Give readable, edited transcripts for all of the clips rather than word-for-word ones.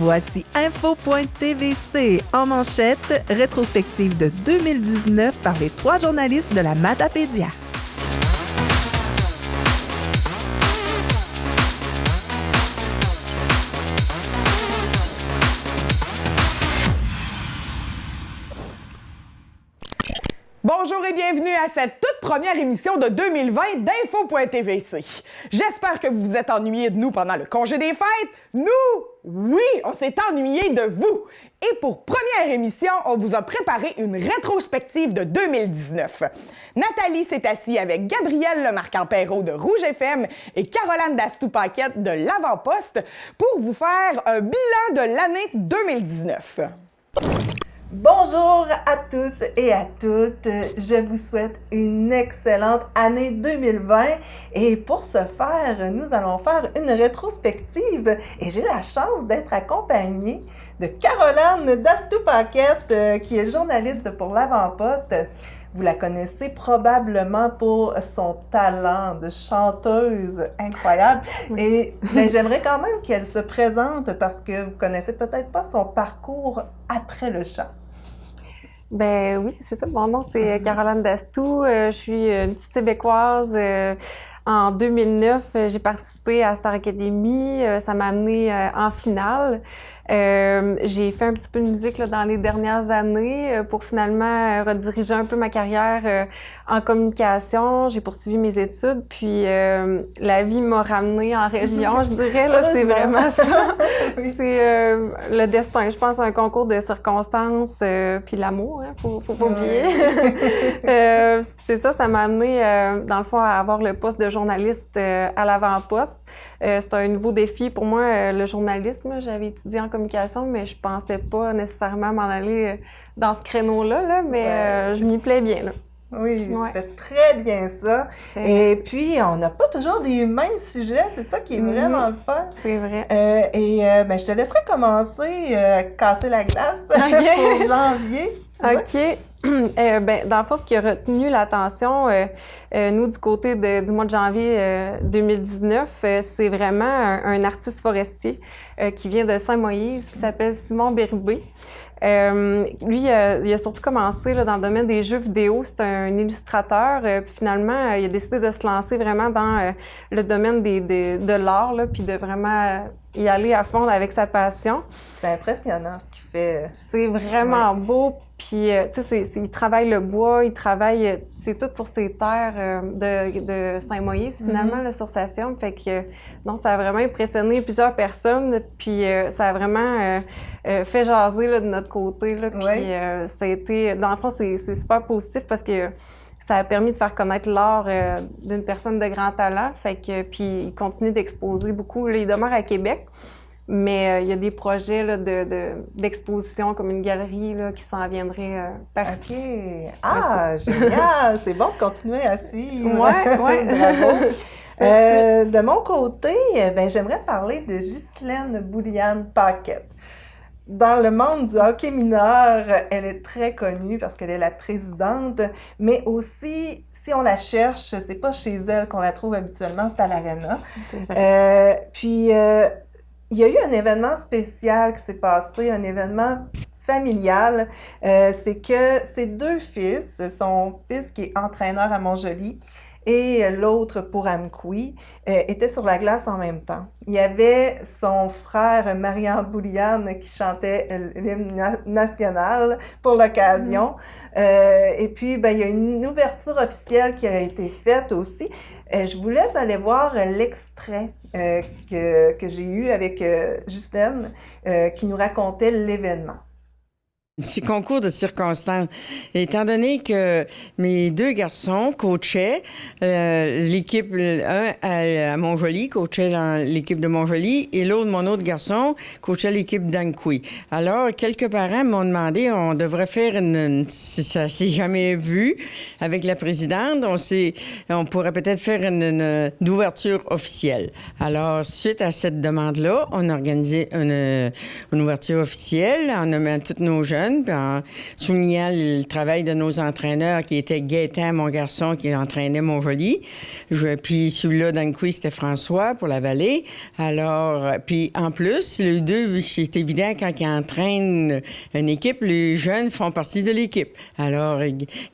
Voici Info.tvc en manchette, rétrospective de 2019 par les 3 journalistes de la Matapédia. Bonjour et bienvenue à cette toute première émission de 2020 d'Info.tvc. J'espère que vous vous êtes ennuyés de nous pendant le congé des fêtes. Nous, oui, on s'est ennuyés de vous. Et pour première émission, on vous a préparé une rétrospective de 2019. Nathalie s'est assise avec Gabrielle Lemarquand-Perrault de Rouge FM et Caroline Dastou-Paquette de L'Avant-Poste pour vous faire un bilan de l'année 2019. Bonjour à tous et à toutes, je vous souhaite une excellente année 2020 et pour ce faire, nous allons faire une rétrospective et j'ai la chance d'être accompagnée de Caroline Dastou-Paquette qui est journaliste pour L'Avant-Poste. Vous la connaissez probablement pour son talent de chanteuse incroyable. Et j'aimerais quand même qu'elle se présente parce que vous connaissez peut-être pas son parcours après le chant. Ben oui, c'est ça. Mon nom, c'est Caroline Dastou. Je suis une petite Québécoise. En 2009, j'ai participé à Star Academy. Ça m'a amenée en finale. J'ai fait un petit peu de musique là, dans les dernières années pour finalement rediriger un peu ma carrière en communication. J'ai poursuivi mes études, puis la vie m'a ramenée en région, je dirais. Là, c'est vraiment ça. Oui. C'est le destin. Je pense à un concours de circonstances, puis l'amour, hein, faut pas oublier. C'est ça m'a amenée, dans le fond, à avoir le poste de journaliste à l'Avant-Poste. C'est un nouveau défi pour moi, le journalisme. J'avais étudié en communication, mais je pensais pas nécessairement m'en aller dans ce créneau-là, là, mais je m'y plais bien. Là. Oui, tu fais très bien ça. Et puis, on n'a pas toujours des mêmes sujets, c'est ça qui est vraiment le fun. C'est vrai. Je te laisserai commencer casser la glace pour janvier, si tu veux. OK. Dans le fond, ce qui a retenu l'attention, nous, du côté du mois de janvier 2019, c'est vraiment un artiste forestier qui vient de Saint-Moïse, qui s'appelle Simon Bérubé. Lui, il a surtout commencé là, dans le domaine des jeux vidéo. C'est un illustrateur. Puis finalement, il a décidé de se lancer vraiment dans le domaine de l'art, là, puis de vraiment y aller à fond avec sa passion. C'est impressionnant ce qu'il fait. C'est vraiment beau. Puis, tu sais, il travaille le bois, il travaille, c'est tout sur ses terres de Saint-Moïse, finalement, là, sur sa ferme. Fait que, non, ça a vraiment impressionné plusieurs personnes. Puis, ça a vraiment fait jaser là, de notre côté. Là, puis, ça a été, dans le fond, c'est super positif parce que ça a permis de faire connaître l'art d'une personne de grand talent. Fait que, puis, il continue d'exposer beaucoup. Là, il demeure à Québec. Mais il y a des projets là, d'exposition comme une galerie là, qui s'en viendrait par ici. OK. Ah, génial! C'est bon de continuer à suivre. Ouais. Bravo. De mon côté, j'aimerais parler de Ghislaine Bouliane-Paquette. Dans le monde du hockey mineur, elle est très connue parce qu'elle est la présidente, mais aussi, si on la cherche, c'est pas chez elle qu'on la trouve habituellement, c'est à l'Arena. Il y a eu un événement spécial qui s'est passé, un événement familial. C'est que ses 2 fils, son fils qui est entraîneur à Montjoly et l'autre pour Amqui, étaient sur la glace en même temps. Il y avait son frère Marian Bouliane qui chantait l'hymne national pour l'occasion. Et puis, il y a une ouverture officielle qui a été faite aussi. Je vous laisse aller voir l'extrait que j'ai eu avec Ghislaine qui nous racontait l'événement. C'est concours de circonstances. Étant donné que mes 2 garçons coachaient l'équipe, un à Montjoly, coachait dans l'équipe de Montjoly, et l'autre, mon autre garçon, coachait l'équipe d'Amqui. Alors, quelques parents m'ont demandé, on devrait faire si ça s'est jamais vu, avec la présidente, on pourrait peut-être faire une ouverture officielle. Alors, suite à cette demande-là, on a organisé une ouverture officielle en nommant tous nos jeunes. jeunes, puis en soulignant le travail de nos entraîneurs, qui était Gaétan, mon garçon, qui entraînait Montjoly. Puis celui-là, dans le quiz, c'était François pour la vallée. Alors, puis en plus, les deux, c'est évident, quand ils entraînent une équipe, les jeunes font partie de l'équipe. Alors,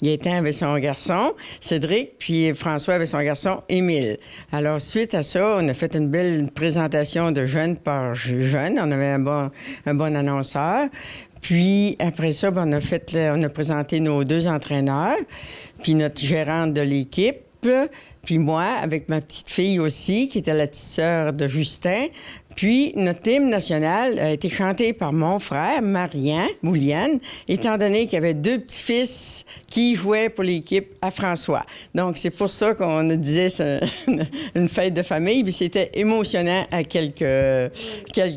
Gaétan avait son garçon, Cédric, puis François avait son garçon, Émile. Alors, suite à ça, on a fait une belle présentation de jeunes par jeunes. On avait un bon annonceur. Puis, après ça, on a présenté nos 2 entraîneurs, puis notre gérante de l'équipe, puis moi, avec ma petite fille aussi, qui était la petite sœur de Justin. Puis, notre hymne national a été chanté par mon frère, Marian Mouliane, étant donné qu'il y avait 2 petits-fils qui jouaient pour l'équipe à François. Donc, c'est pour ça qu'on disait une fête de famille, puis c'était émotionnant à quelques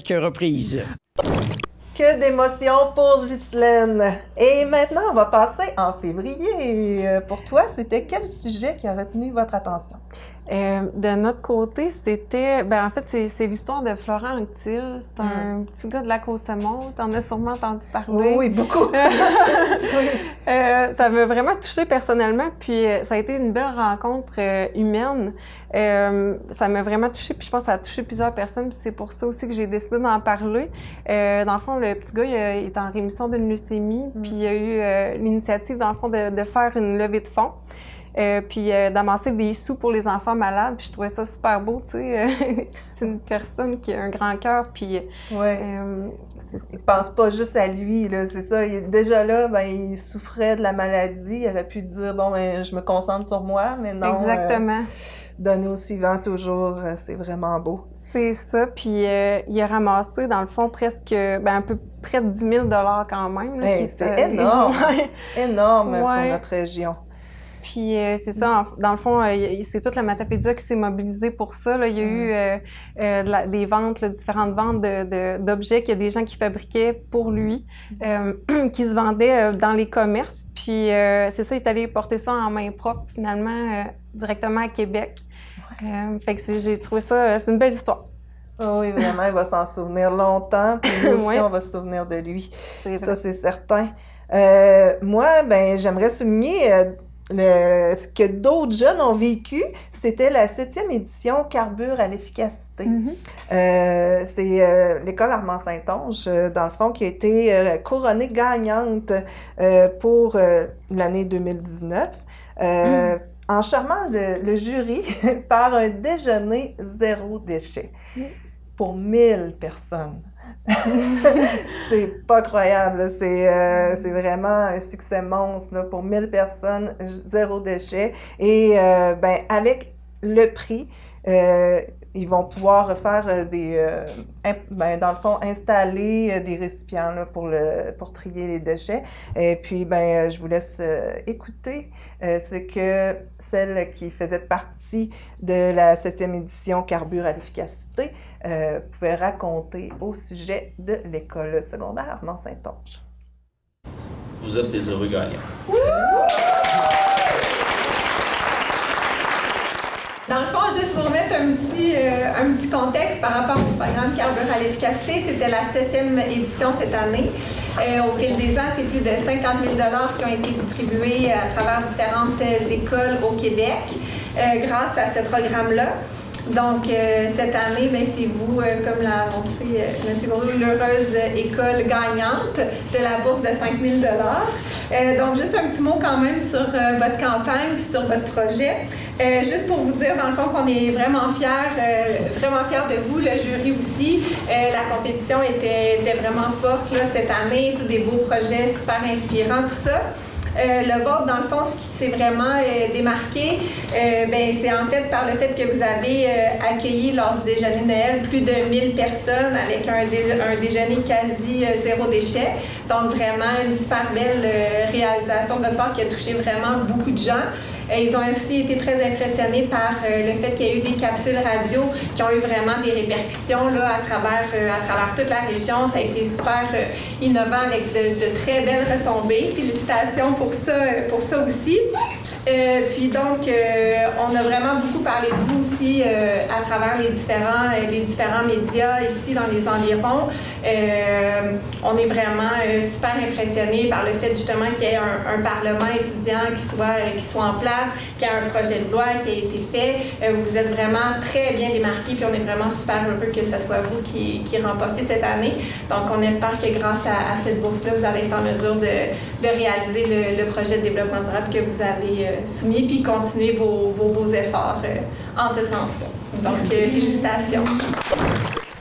reprises. Que d'émotions pour Ghislaine! Et maintenant, on va passer en février. Pour toi, c'était quel sujet qui a retenu votre attention? De notre côté, c'était... en fait, c'est l'histoire de Florent Anctil. C'est un petit gars de la Côte-Saumon. T'en as sûrement entendu parler. Oui, beaucoup! Oui. Ça m'a vraiment touchée personnellement, puis ça a été une belle rencontre humaine. Ça m'a vraiment touchée, puis je pense que ça a touché plusieurs personnes, puis c'est pour ça aussi que j'ai décidé d'en parler. Dans le fond, le petit gars, il est en rémission d'une leucémie, puis il a eu l'initiative, dans le fond, de faire une levée de fonds. Puis d'amasser des sous pour les enfants malades, puis je trouvais ça super beau, tu sais. C'est une personne qui a un grand cœur, puis... Il pense pas juste à lui, là, c'est ça. Déjà là, il souffrait de la maladie. Il aurait pu dire, je me concentre sur moi, mais non. Exactement. Donner au suivant toujours, c'est vraiment beau. C'est ça, puis il a ramassé, dans le fond, presque, un peu près de 10 000 $ quand même. Là, c'est énorme! Énorme pour notre région. Puis c'est ça, dans le fond, c'est toute la Matapédia qui s'est mobilisée pour ça. Là. Il y a eu des ventes, différentes ventes d'objets qu'il y a des gens qui fabriquaient pour lui, qui se vendaient dans les commerces. Puis c'est ça, il est allé porter ça en main propre, finalement, directement à Québec. Fait que j'ai trouvé ça, c'est une belle histoire. Oh oui, vraiment, il va s'en souvenir longtemps. Puis nous aussi, on va se souvenir de lui. Ça, c'est certain. Moi, j'aimerais souligner... ce que d'autres jeunes ont vécu, c'était la 7e édition Carbure à l'efficacité. C'est l'école Armand-Saint-Onge, dans le fond, qui a été couronnée gagnante pour l'année 2019. En charmant le jury par un déjeuner 0 déchet pour 1000 personnes. C'est pas croyable, c'est vraiment un succès monstre là, pour 1000 personnes, 0 déchet. Et avec le prix, ils vont pouvoir faire dans le fond, installer des récipients là, pour trier les déchets. Et puis, je vous laisse écouter ce que celle qui faisait partie de la 7e édition Carbure à l'efficacité pouvait raconter au sujet de l'école secondaire Armand-Saint-Onge. Vous êtes des heureux gagnants. Dans le fond, juste pour remettre un petit contexte par rapport au programme Carbure à l'efficacité, c'était la 7e édition cette année. Au fil des ans, c'est plus de 50 000 $ qui ont été distribués à travers différentes écoles au Québec grâce à ce programme-là. Donc, cette année, c'est vous, comme l'a annoncé M. Gaudreau, l'heureuse école gagnante de la bourse de 5 000 $. Donc, juste un petit mot quand même sur votre campagne puis sur votre projet. Juste pour vous dire, dans le fond, qu'on est vraiment fiers de vous, le jury aussi. La compétition était vraiment forte là, cette année, tous des beaux projets super inspirants, tout ça. Le vôtre, dans le fond, ce qui s'est vraiment démarqué, c'est en fait par le fait que vous avez accueilli lors du déjeuner de Noël plus de 1000 personnes avec un déjeuner quasi 0 déchet. Donc, vraiment une super belle réalisation de votre part qui a touché vraiment beaucoup de gens. Ils ont aussi été très impressionnés par le fait qu'il y a eu des capsules radio qui ont eu vraiment des répercussions là, à travers toute la région. Ça a été super innovant avec de très belles retombées. Félicitations pour ça aussi. Puis donc, on a vraiment beaucoup parlé de vous aussi à travers les différents médias ici dans les environs. On est vraiment super impressionnés par le fait justement qu'il y ait un parlement étudiant qui soit en place, qu'il y ait un projet de loi qui a été fait. Vous êtes vraiment très bien démarqués, puis on est vraiment super heureux que ce soit vous qui remportiez cette année. Donc, on espère que grâce à cette bourse-là, vous allez être en mesure de réaliser le projet de développement durable que vous avez soumis, puis continuer vos beaux efforts en ce sens-là. Donc, félicitations.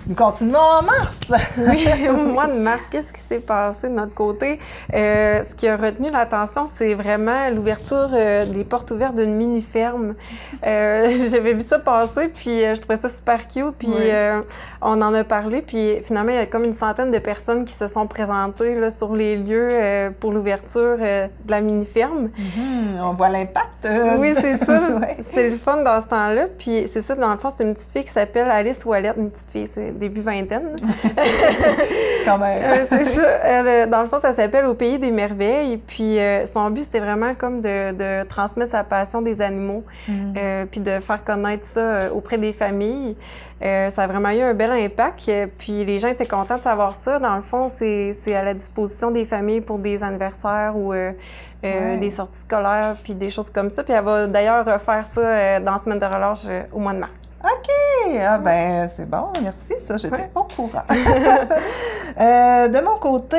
Nous continuons en mars. Oui, au mois de mars, qu'est-ce qui s'est passé de notre côté? Ce qui a retenu l'attention, c'est vraiment l'ouverture des portes ouvertes d'une mini-ferme. J'avais vu ça passer, puis je trouvais ça super cute, puis on en a parlé, puis finalement, il y a comme une centaine de personnes qui se sont présentées là, sur les lieux pour l'ouverture de la mini-ferme. On voit l'impact. Oui, c'est ça. Ouais. C'est le fun dans ce temps-là, puis c'est ça, dans le fond, c'est une petite fille qui s'appelle Alice Ouellette, une petite fille, c'est début vingtaine. Quand même. C'est ça. Elle, dans le fond, ça s'appelle Au pays des merveilles. Puis son but, c'était vraiment comme de transmettre sa passion des animaux, puis de faire connaître ça auprès des familles. Ça a vraiment eu un bel impact. Puis les gens étaient contents de savoir ça. Dans le fond, c'est à la disposition des familles pour des anniversaires ou des sorties scolaires, puis des choses comme ça. Puis elle va d'ailleurs faire ça dans la semaine de relâche au mois de mars. OK! Ah ben c'est bon, merci, ça, j'étais pas au courant. De mon côté,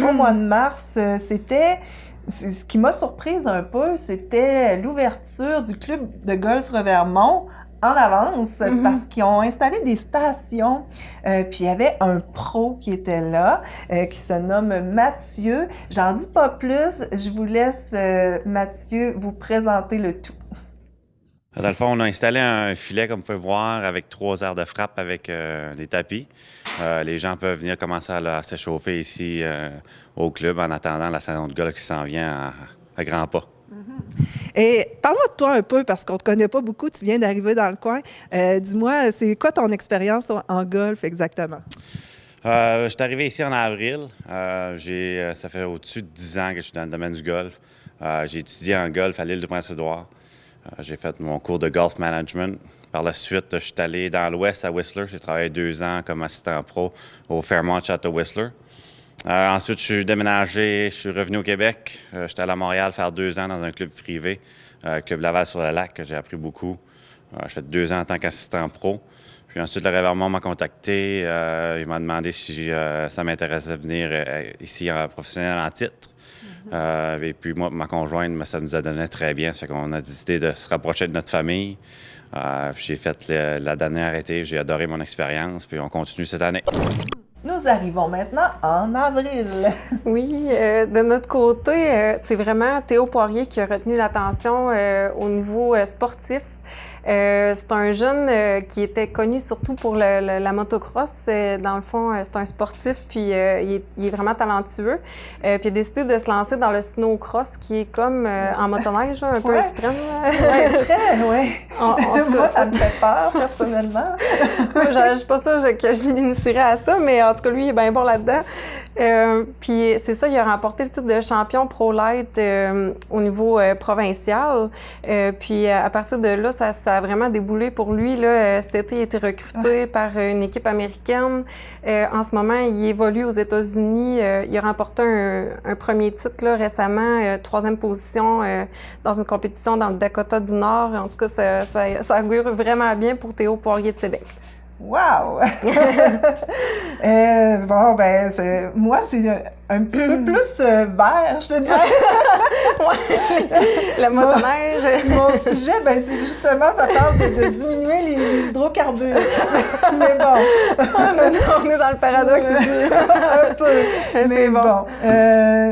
au mois de mars, ce qui m'a surprise un peu, c'était l'ouverture du club de golf Revermont en avance, parce qu'ils ont installé des stations, puis il y avait un pro qui était là, qui se nomme Mathieu. J'en dis pas plus, je vous laisse, Mathieu, vous présenter le tout. Dans le fond, on a installé un filet, comme vous pouvez voir, avec 3 aires de frappe avec des tapis. Les gens peuvent venir commencer à s'échauffer ici au club en attendant la saison de golf qui s'en vient à grands pas. Et parle-moi de toi un peu, parce qu'on ne te connaît pas beaucoup, tu viens d'arriver dans le coin. Dis-moi, c'est quoi ton expérience en golf exactement? Je suis arrivé ici en avril. Ça fait au-dessus de 10 ans que je suis dans le domaine du golf. J'ai étudié en golf à l'île du Prince-Édouard. J'ai fait mon cours de golf management. Par la suite, je suis allé dans l'Ouest à Whistler. J'ai travaillé 2 ans comme assistant pro au Fairmont Château Whistler. Ensuite, je suis déménagé, je suis revenu au Québec. J'étais allé à Montréal faire 2 ans dans un club privé, Club Laval-sur-le-Lac, que j'ai appris beaucoup. J'ai fait 2 ans en tant qu'assistant pro. Puis ensuite, le Revermont m'a contacté. Il m'a demandé si ça m'intéressait de venir ici en professionnel en titre. Et puis moi, ma conjointe, ça nous a donné très bien. Ça fait qu'on a décidé de se rapprocher de notre famille. Puis j'ai fait la dernière été. J'ai adoré mon expérience. Puis on continue cette année. Nous arrivons maintenant en avril. Oui, de notre côté, c'est vraiment Théo Poirier qui a retenu l'attention au niveau sportif. C'est un jeune qui était connu surtout pour la motocross. Dans le fond, c'est un sportif, puis il est vraiment talentueux. Puis il a décidé de se lancer dans le snowcross, qui est comme en motoneige, un peu extrême. Oui, très, oui. En tout cas, moi, ça me fait peur, personnellement. Je suis pas sûre que je m'initierais à ça, mais en tout cas, lui, il est bien bon là-dedans. Puis c'est ça, il a remporté le titre de champion Pro Light au niveau provincial. Puis à partir de là, ça a vraiment déboulé pour lui. Là, cet été, il a été recruté par une équipe américaine. En ce moment, il évolue aux États-Unis. Il a remporté un premier titre là, récemment, 3e position dans une compétition dans le Dakota du Nord. En tout cas, ça augure vraiment bien pour Théo Poirier de Québec. Wow! Bon, ben, moi, c'est un petit peu plus vert, je te dirais. La motoneige. Mon sujet, ben, c'est justement, ça parle de diminuer les hydrocarbures. Mais bon. On est dans le paradoxe. Un peu. Mais bon.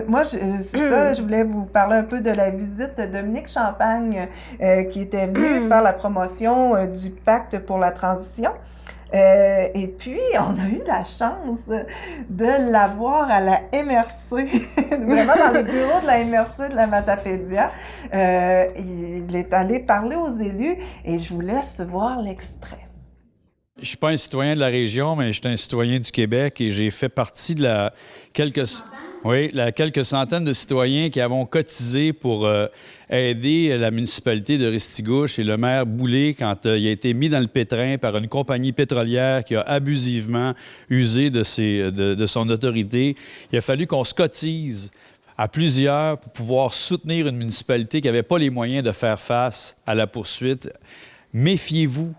Moi, c'est ça, je voulais vous parler un peu de la visite de Dominique Champagne qui était venu faire la promotion du Pacte pour la transition. Et puis, on a eu la chance de l'avoir à la MRC, vraiment dans les bureaux de la MRC de la Matapédia. Il est allé parler aux élus et je vous laisse voir l'extrait. Je ne suis pas un citoyen de la région, mais je suis un citoyen du Québec et j'ai fait partie de Oui, quelques centaines de citoyens qui avons cotisé pour aider la municipalité de Restigouche et le maire Boulay quand il a été mis dans le pétrin par une compagnie pétrolière qui a abusivement usé de son autorité. Il a fallu qu'on se cotise à plusieurs pour pouvoir soutenir une municipalité qui n'avait pas les moyens de faire face à la poursuite. Méfiez-vous.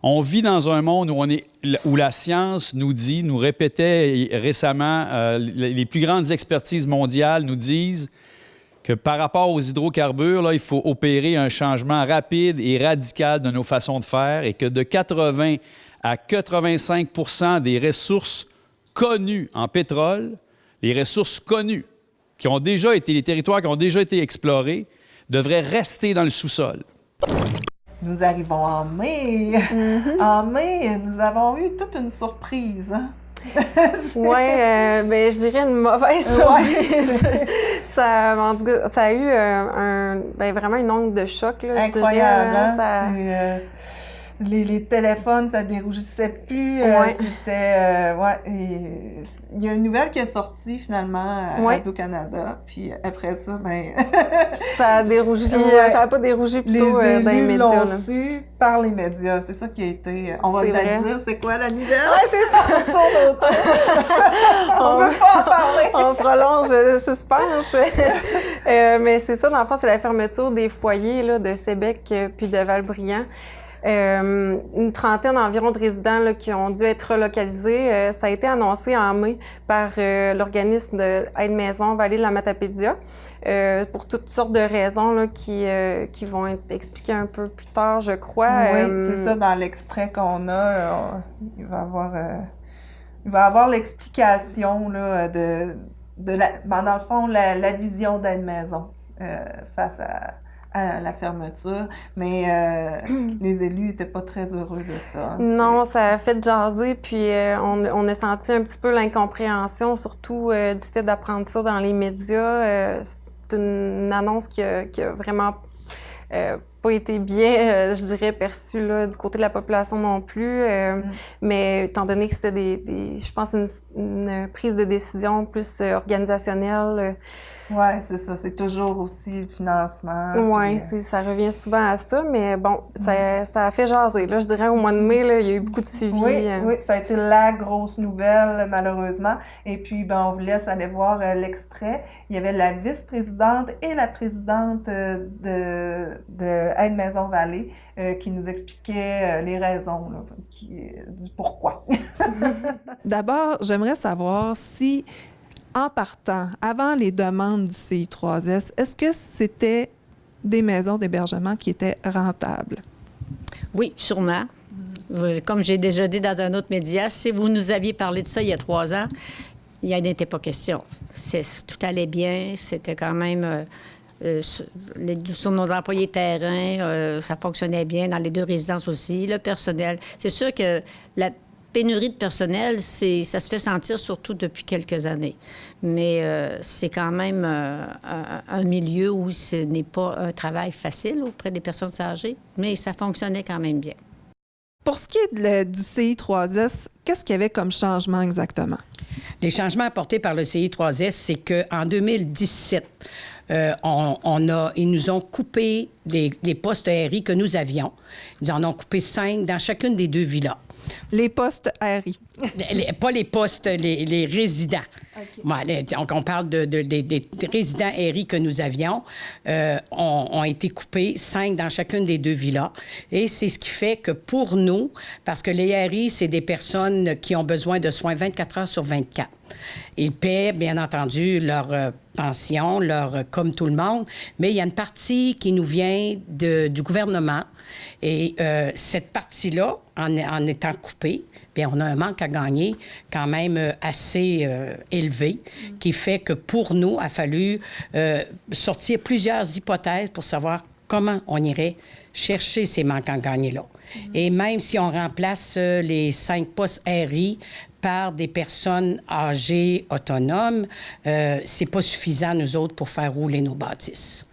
On vit dans un monde où la science nous répétait récemment, les plus grandes expertises mondiales nous disent que par rapport aux hydrocarbures, là, il faut opérer un changement rapide et radical de nos façons de faire et que de 80 à 85 des ressources connues en pétrole, les ressources connues, les territoires qui ont déjà été explorés, devraient rester dans le sous-sol. Nous arrivons en mai. En mai, nous avons eu toute une surprise. Hein? Oui, je dirais une mauvaise surprise. En tout cas, ça a eu vraiment une onde de choc. Là, incroyable. Je dirais, les téléphones, ça dérougissait plus. Ouais. C'était... il y a une nouvelle qui est sortie, finalement, à Radio-Canada. Puis après ça, ça a dérougi. Ça n'a pas dérougi plutôt dans les médias. L'ont su par les médias. C'est ça qui a été... On va peut-être dire, c'est quoi la nouvelle? Oui, c'est ça! On tourne autour. On veut pas en parler. On prolonge le suspense. Mais c'est ça, dans le fond, c'est la fermeture des foyers là, de Sébec puis de Valbriand. Une trentaine environ de résidents là, qui ont dû être relocalisés. Ça a été annoncé en mai par l'organisme d'Aide-Maison Vallée de la Matapédia pour toutes sortes de raisons là, qui vont être expliquées un peu plus tard, je crois. Oui, c'est ça, dans l'extrait qu'on a, il va y avoir l'explication là, dans le fond, la vision d'Aide-Maison face à la fermeture, mais les élus n'étaient pas très heureux de ça. Non, ça a fait jaser, puis on a senti un petit peu l'incompréhension, surtout du fait d'apprendre ça dans les médias. C'est une annonce qui a vraiment pas été bien, je dirais, perçue là, du côté de la population non plus. Mais étant donné que c'était je pense, une prise de décision plus organisationnelle. Oui, c'est ça. C'est toujours aussi le financement. Oui, ça revient souvent à ça, mais bon, ça a fait jaser. Là, je dirais au mois de mai, là, il y a eu beaucoup de suivi. Oui, ça a été la grosse nouvelle, malheureusement. Et puis, on vous laisse aller voir l'extrait. Il y avait la vice-présidente et la présidente de Aide-Maison Vallée qui nous expliquaient les raisons là, du pourquoi. D'abord, j'aimerais savoir si... En partant, avant les demandes du CI3S, est-ce que c'était des maisons d'hébergement qui étaient rentables? Oui, sûrement. Comme j'ai déjà dit dans un autre média, si vous nous aviez parlé de ça il y a 3 ans, il n'était pas question. Tout allait bien, c'était quand même... sur nos employés terrain, ça fonctionnait bien, dans les 2 résidences aussi, le personnel. C'est sûr que la pénurie de personnel, ça se fait sentir surtout depuis quelques années. Mais c'est quand même un milieu où ce n'est pas un travail facile auprès des personnes âgées, mais ça fonctionnait quand même bien. Pour ce qui est du CI3S, qu'est-ce qu'il y avait comme changement exactement? Les changements apportés par le CI3S, c'est qu'en 2017, ils nous ont coupé les postes RI que nous avions. Ils en ont coupé 5 dans chacune des 2 villas. Les postes RI. Pas les postes, les résidents. Okay. Ouais, donc, on parle des résidents RI que nous avions. Ont été coupés 5 dans chacune des 2 villas. Et c'est ce qui fait que pour nous, parce que les RI, c'est des personnes qui ont besoin de soins 24 heures sur 24. Ils paient, bien entendu, leur pension, comme tout le monde, mais il y a une partie qui nous vient du gouvernement. Et cette partie-là, en étant coupée, bien, on a un manque à gagner quand même assez élevé, qui fait que pour nous, il a fallu sortir plusieurs hypothèses pour savoir comment on irait chercher ces manques à gagner-là. Et même si on remplace les 5 postes RI par des personnes âgées autonomes, c'est pas suffisant, nous autres, pour faire rouler nos bâtisses.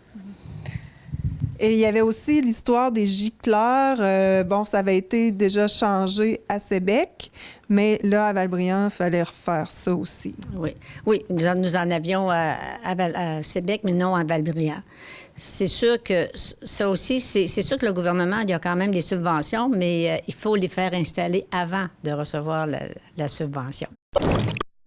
Et il y avait aussi l'histoire des gicleurs. Bon, ça avait été déjà changé à Sébec, mais là, à Valbriand, il fallait refaire ça aussi. Oui, oui, nous en avions à Sébec, mais non à Valbriand. C'est sûr que ça aussi, c'est sûr que le gouvernement, il y a quand même des subventions, mais il faut les faire installer avant de recevoir la subvention.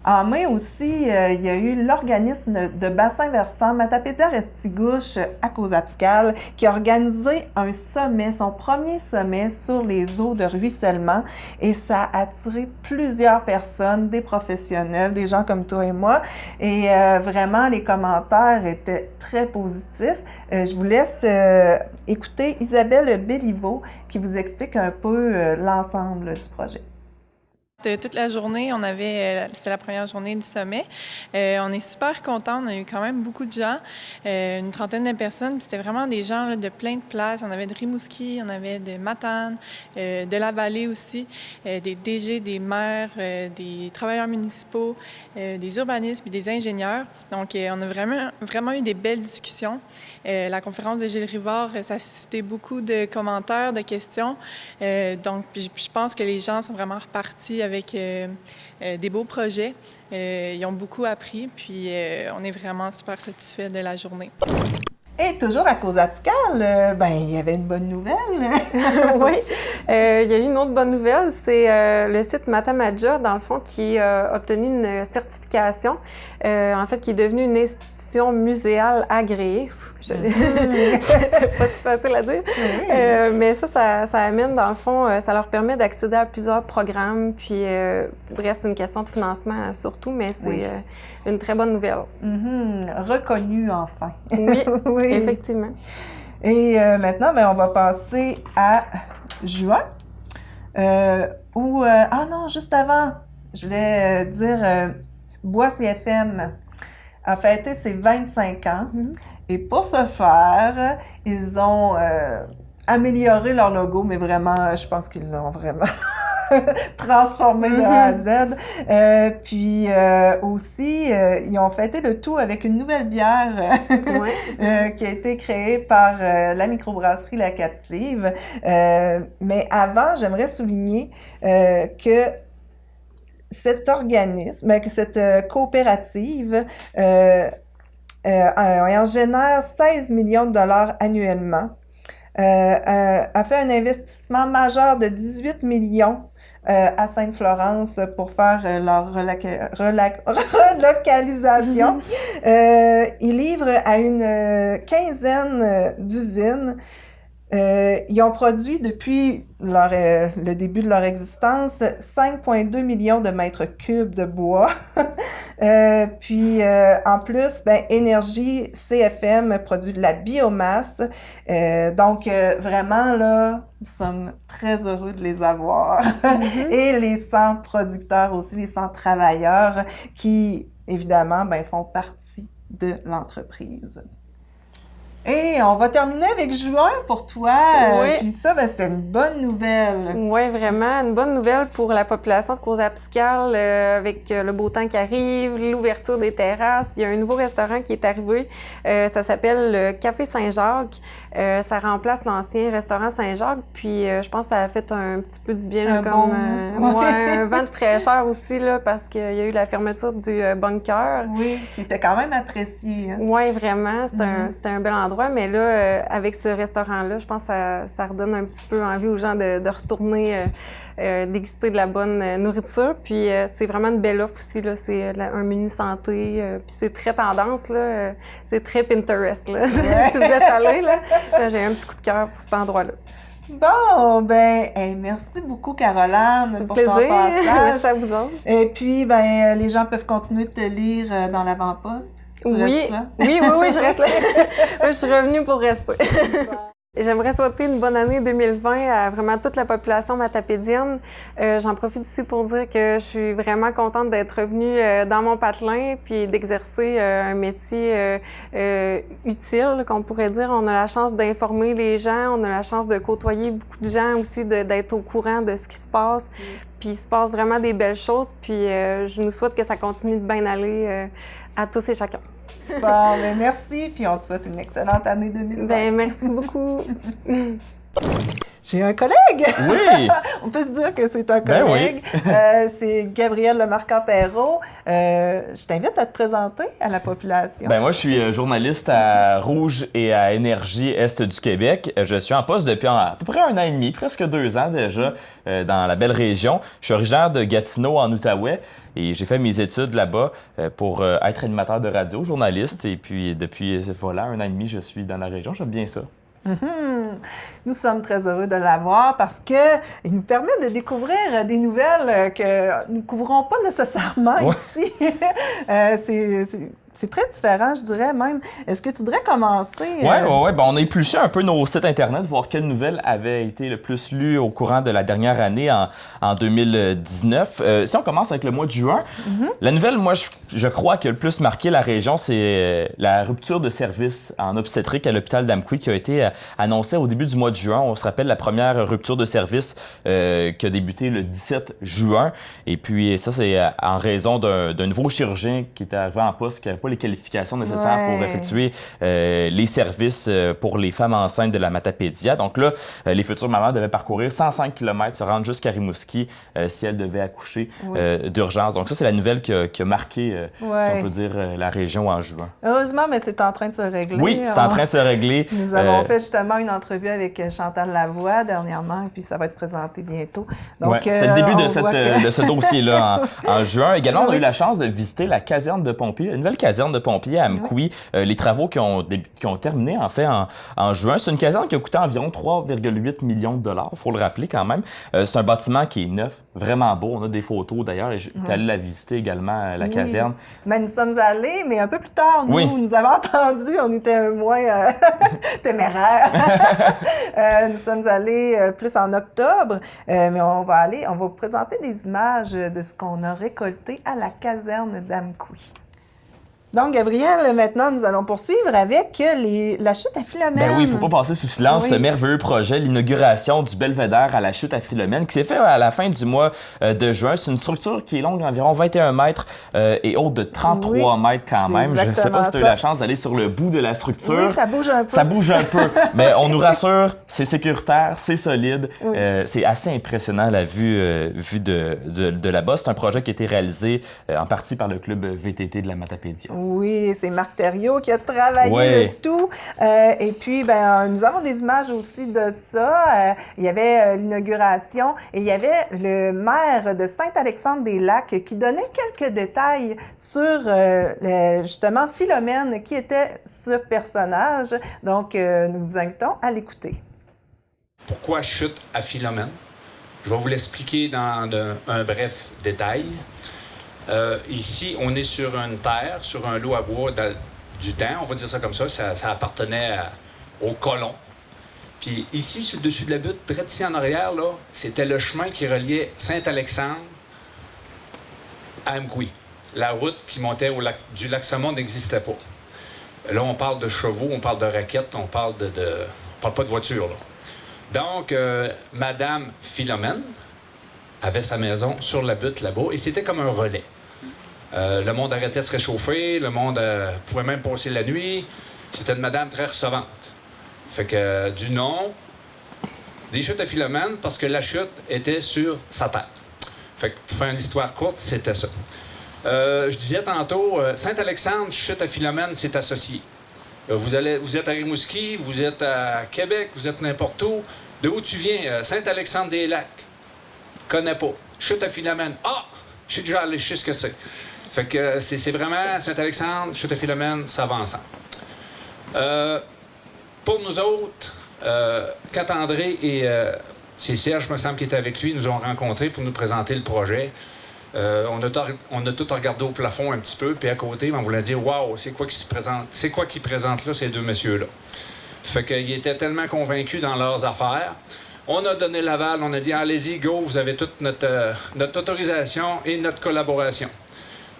En mai aussi, il y a eu l'organisme de bassin versant Matapédia-Restigouche à Causapscal qui a organisé un sommet, son premier sommet sur les eaux de ruissellement, et ça a attiré plusieurs personnes, des professionnels, des gens comme toi et moi, et vraiment les commentaires étaient très positifs. Je vous laisse écouter Isabelle Béliveau qui vous explique un peu l'ensemble du projet. Toute la journée, c'était la première journée du sommet. On est super contents. On a eu quand même beaucoup de gens, une trentaine de personnes. C'était vraiment des gens là, de plein de places. On avait de Rimouski, on avait de Matane, de la vallée aussi, des DG, des maires, des travailleurs municipaux, des urbanistes puis des ingénieurs. Donc, on a vraiment eu des belles discussions. La conférence de Gilles Rivard, ça a suscité beaucoup de commentaires, de questions. Donc, je pense que les gens sont vraiment repartis avec des beaux projets. Ils ont beaucoup appris, puis on est vraiment super satisfaits de la journée. Et toujours à Causapscal, il y avait une bonne nouvelle. Oui, il y a eu une autre bonne nouvelle, c'est le site Matamaja, dans le fond, qui a obtenu une certification, en fait, qui est devenue une institution muséale agréée. C'était pas si facile à dire. Oui. Mais ça amène, dans le fond, ça leur permet d'accéder à plusieurs programmes, puis bref, c'est une question de financement surtout, mais c'est une très bonne nouvelle. Reconnu enfin. Oui, oui, effectivement. Et maintenant, on va passer à juin, juste avant, je voulais dire, Boissy FM a fêté ses 25 ans. Et pour ce faire, ils ont amélioré leur logo, mais vraiment, je pense qu'ils l'ont vraiment transformé de A à Z. Puis aussi, ils ont fêté le tout avec une nouvelle bière qui a été créée par la microbrasserie La Captive. Mais avant, j'aimerais souligner que cet organisme, que cette coopérative en génère 16 millions de dollars annuellement, a fait un investissement majeur de 18 millions à Sainte-Florence pour faire leur relocalisation. Ils livrent à une quinzaine d'usines. Ils ont produit depuis le début de leur existence 5,2 millions de mètres cubes de bois. Puis en plus, Énergie CFM produit de la biomasse. Donc vraiment là, nous sommes très heureux de les avoir. Et les 100 producteurs aussi, les 100 travailleurs qui évidemment font partie de l'entreprise. Et on va terminer avec juin pour toi. Puis ça, c'est une bonne nouvelle. Oui, vraiment. Une bonne nouvelle pour la population de Causapscal avec le beau temps qui arrive, l'ouverture des terrasses. Il y a un nouveau restaurant qui est arrivé. Ça s'appelle le Café Saint-Jacques. Ça remplace l'ancien restaurant Saint-Jacques. Puis je pense que ça a fait un petit peu du bien, un vent de fraîcheur aussi, là, parce qu'il y a eu la fermeture du bunker. Oui, qui était quand même apprécié. Hein? Oui, vraiment. C'était un bel endroit. Mais là, avec ce restaurant-là, je pense que ça redonne un petit peu envie aux gens de retourner déguster de la bonne nourriture. Puis c'est vraiment une belle offre aussi, là. C'est un menu santé. Puis c'est très tendance, là. C'est très Pinterest, là. Si vous êtes allés, là, j'ai un petit coup de cœur pour cet endroit-là. Bon, merci beaucoup, Caroline, pour ton passage. Merci à vous autres. Et puis, les gens peuvent continuer de te lire dans l'avant-poste. Oui, je reste là. Je suis revenue pour rester. J'aimerais souhaiter une bonne année 2020 à vraiment toute la population matapédienne. J'en profite aussi pour dire que je suis vraiment contente d'être revenue dans mon patelin puis d'exercer un métier utile, qu'on pourrait dire. On a la chance d'informer les gens, on a la chance de côtoyer beaucoup de gens aussi, d'être au courant de ce qui se passe. Puis il se passe vraiment des belles choses. Puis je nous souhaite que ça continue de bien aller à tous et chacun. Bon, ben merci, puis on te souhaite une excellente année 2020. Ben, merci beaucoup. J'ai un collègue! Oui! On peut se dire que c'est un Ben collègue. C'est Gabriel Lemarquand-Perrault. Je t'invite à te présenter à la population. Ben moi, je suis journaliste à Rouge et à Énergie Est du Québec. Je suis en poste depuis à peu près 1 an et demi, presque 2 ans déjà, dans la belle région. Je suis originaire de Gatineau, en Outaouais, et j'ai fait mes études là-bas pour être animateur de radio, journaliste. Et puis, depuis, voilà, 1 an et demi, je suis dans la région. J'aime bien ça. Nous sommes très heureux de l'avoir parce qu'il nous permet de découvrir des nouvelles que nous ne couvrons pas nécessairement ici. C'est très différent, je dirais même. Est-ce que tu voudrais commencer? Oui. Ben, on a épluché un peu nos sites Internet, voir quelles nouvelles avaient été le plus lues au courant de la dernière année en 2019. Si on commence avec le mois de juin, la nouvelle, moi, je crois qui a le plus marqué la région, c'est la rupture de service en obstétrique à l'hôpital d'Amqui qui a été annoncée au début du mois de juin. On se rappelle la première rupture de service qui a débuté le 17 juin. Et puis ça, c'est en raison d'un nouveau chirurgien qui est arrivé en poste, qui n'avait pas les qualifications nécessaires pour effectuer les services pour les femmes enceintes de la Matapédia. Donc là, les futures mamans devaient parcourir 105 km, se rendre jusqu'à Rimouski si elles devaient accoucher d'urgence. Donc ça, c'est la nouvelle qui a marqué, si on peut dire, la région en juin. Heureusement, mais c'est en train de se régler. Oui, c'est en train de se régler. Nous avons fait justement une entrevue avec Chantal Lavoie dernièrement, et puis ça va être présenté bientôt. Donc, c'est le début de ce dossier-là en juin. Également, on a eu la chance de visiter la caserne de pompiers, la nouvelle caserne de pompiers à Amqui. Les travaux qui ont terminé en fait en juin. C'est une caserne qui a coûté environ 3,8 millions de dollars, il faut le rappeler quand même. C'est un bâtiment qui est neuf, vraiment beau. On a des photos d'ailleurs et j'étais allé la visiter également, la caserne. Mais nous sommes allés, mais un peu plus tard, nous avons entendu, on était moins téméraires. Nous sommes allés plus en octobre, mais on va vous présenter des images de ce qu'on a récolté à la caserne d'Amqui. Donc, Gabriel, maintenant, nous allons poursuivre avec la chute à Philomène. Ben oui, il ne faut pas passer sous silence ce merveilleux projet, l'inauguration du belvédère à la chute à Philomène, qui s'est fait à la fin du mois de juin. C'est une structure qui est longue environ 21 mètres et haute de 33 mètres quand même. Je ne sais pas si tu as eu la chance d'aller sur le bout de la structure. Oui, ça bouge un peu. Ça bouge un peu, mais on nous rassure, c'est sécuritaire, c'est solide. C'est assez impressionnant la vue de là-bas. C'est un projet qui a été réalisé en partie par le club VTT de la Matapédia. Oui, c'est Marc Thériault qui a travaillé le tout. Et puis, nous avons des images aussi de ça. Il y avait l'inauguration et il y avait le maire de Saint-Alexandre-des-Lacs qui donnait quelques détails sur, justement, Philomène, qui était ce personnage. Donc, nous vous invitons à l'écouter. Pourquoi chute à Philomène? Je vais vous l'expliquer dans un bref détail. Ici, on est sur une terre, sur un lot à bois du temps, on va dire ça comme ça. Ça appartenait aux colons. Puis ici, sur le dessus de la butte, près d'ici en arrière, là, c'était le chemin qui reliait Saint-Alexandre à Amqui. La route qui montait du lac Saumon n'existait pas. Là, on parle de chevaux, on parle de raquettes, on parle on parle pas de voiture, là. Donc, Madame Philomène avait sa maison sur la butte là-bas et c'était comme un relais. Le monde arrêtait de se réchauffer, le monde pouvait même passer la nuit. C'était une madame très recevante. Fait que du nom des chutes à Philomène, parce que la chute était sur sa terre. Fait que pour faire une histoire courte, c'était ça. Je disais tantôt, Saint-Alexandre, chute à Philomène, c'est associé. Vous êtes à Rimouski, vous êtes à Québec, vous êtes n'importe où. De où tu viens? Saint-Alexandre-des-Lacs. Connais pas. Chute à Philomène. Ah! Je suis déjà allé, je sais ce que c'est. Fait que c'est vraiment Saint-Alexandre, chute à Philomène, ça va ensemble. Pour nous autres, quand André et c'est Serge, me semble, qui était avec lui, nous ont rencontrés pour nous présenter le projet. On a tout regardé au plafond un petit peu, puis à côté, on voulait dire « Wow, c'est quoi qui présente là, ces deux messieurs-là? » Fait qu'ils étaient tellement convaincus dans leurs affaires. On a donné l'aval, on a dit « Allez-y, go, vous avez toute notre autorisation et notre collaboration. »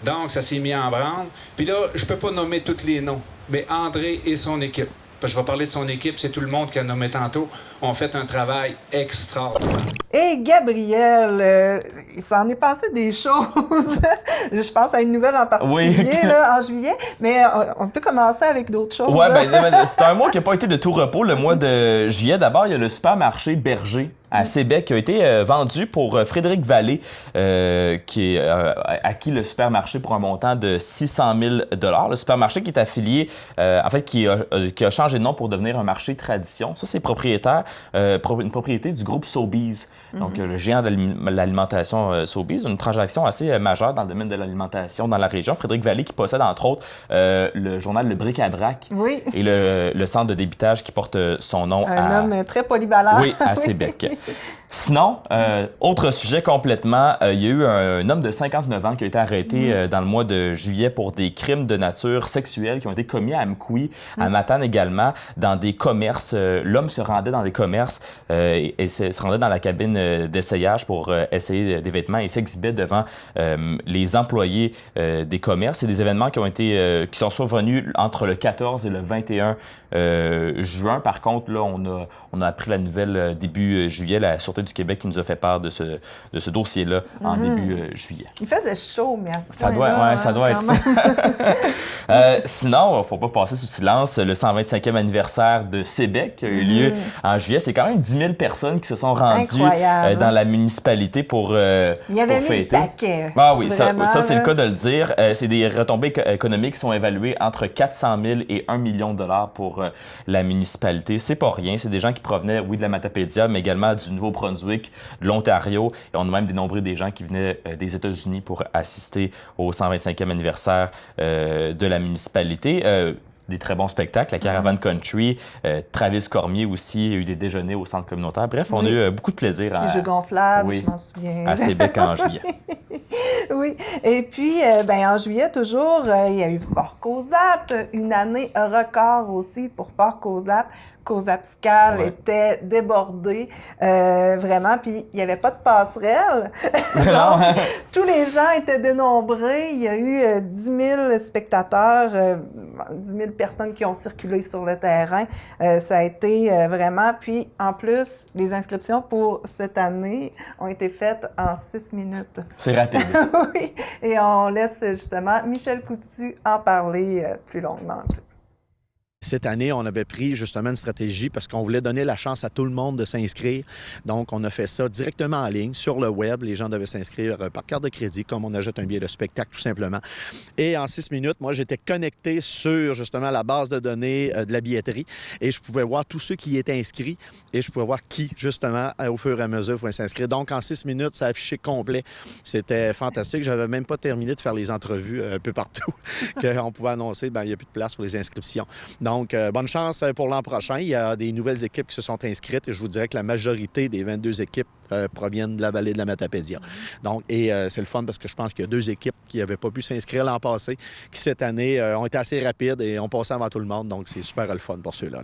Donc, ça s'est mis en branle. Puis là, je peux pas nommer tous les noms, mais André et son équipe, parce que je vais parler de son équipe, c'est tout le monde qui a nommé tantôt, ont fait un travail extraordinaire. Et Gabriel, il s'en est passé des choses. Je pense à une nouvelle en particulier là, en juillet, mais on peut commencer avec d'autres choses. Ouais, c'est un mois qui n'a pas été de tout repos. Le mois de juillet, d'abord, il y a le supermarché Berger à Sébec qui a été vendu pour Frédéric Vallée, qui a acquis le supermarché pour un montant de 600 000 $. Le supermarché qui est affilié, en fait, qui a changé de nom pour devenir un marché tradition. Ça, c'est une propriété du groupe Sobeys, donc le géant de l'alimentation Sobeys, une transaction assez majeure dans le domaine de l'alimentation dans la région. Frédéric Vallée qui possède, entre autres, le journal Le Bric-à-Brac et le centre de débitage qui porte son nom Un homme très polyvalent. Oui, à Sébec. Sinon, autre sujet complètement, il y a eu un homme de 59 ans qui a été arrêté dans le mois de juillet pour des crimes de nature sexuelle qui ont été commis à Amqui, à Matane également, dans des commerces. L'homme se rendait dans des commerces et se rendait dans la cabine d'essayage pour essayer des vêtements et s'exhibait devant les employés des commerces. C'est des événements qui sont survenus entre le 14 et le 21 juin. Par contre, là, on a appris la nouvelle début juillet, la Sûreté du Québec qui nous a fait part de ce dossier-là en début juillet. Il faisait chaud, mais à ce ça doit être ça. Sinon, il ne faut pas passer sous silence le 125e anniversaire de Sébec qui a eu lieu en juillet. C'est quand même 10 000 personnes qui se sont rendues dans la municipalité pour fêter. Il y avait mis le paquet. Ah oui, vraiment, ça c'est le cas de le dire. C'est des retombées économiques qui sont évaluées entre 400 000 et 1 million de dollars pour la municipalité. C'est pas rien. C'est des gens qui provenaient, oui, de la Matapédia, mais également du Nouveau-Brunswick, de l'Ontario. Et on a même dénombré des gens qui venaient des États-Unis pour assister au 125e anniversaire de la municipalité. Des très bons spectacles, la Caravane Country, Travis Cormier aussi, il y a eu des déjeuners au centre communautaire. Bref, on a eu beaucoup de plaisir. Les jeux gonflables, je m'en souviens. À Sébec en juillet. Oui. Et puis, en juillet, toujours, il y a eu Fort Cozap, une année record aussi pour Fort Cozap. Cozapscal était débordé, vraiment, puis il n'y avait pas de passerelle. Donc, tous les gens étaient dénombrés. Il y a eu 10 000 spectateurs, 10 000 personnes qui ont circulé sur le terrain. Ça a été vraiment... Puis, en plus, les inscriptions pour cette année ont été faites en 6 minutes. C'est rapide. Oui, et on laisse justement Michel Coutu en parler plus longuement. Cette année, on avait pris justement une stratégie parce qu'on voulait donner la chance à tout le monde de s'inscrire. Donc, on a fait ça directement en ligne, sur le web. Les gens devaient s'inscrire par carte de crédit, comme on achète un billet de spectacle, tout simplement. Et en 6 minutes, moi, j'étais connecté sur justement la base de données de la billetterie et je pouvais voir tous ceux qui y étaient inscrits et je pouvais voir qui, justement, au fur et à mesure, pouvaient s'inscrire. Donc, en 6 minutes, ça affichait complet. C'était fantastique. J'avais même pas terminé de faire les entrevues un peu partout qu'on pouvait annoncer, il n'y a plus de place pour les inscriptions. Donc, bonne chance pour l'an prochain. Il y a des nouvelles équipes qui se sont inscrites et je vous dirais que la majorité des 22 équipes proviennent de la vallée de la Matapédia. Donc, c'est le fun parce que je pense qu'il y a 2 équipes qui n'avaient pas pu s'inscrire l'an passé, qui cette année ont été assez rapides et ont passé avant tout le monde. Donc, c'est super le fun pour ceux-là.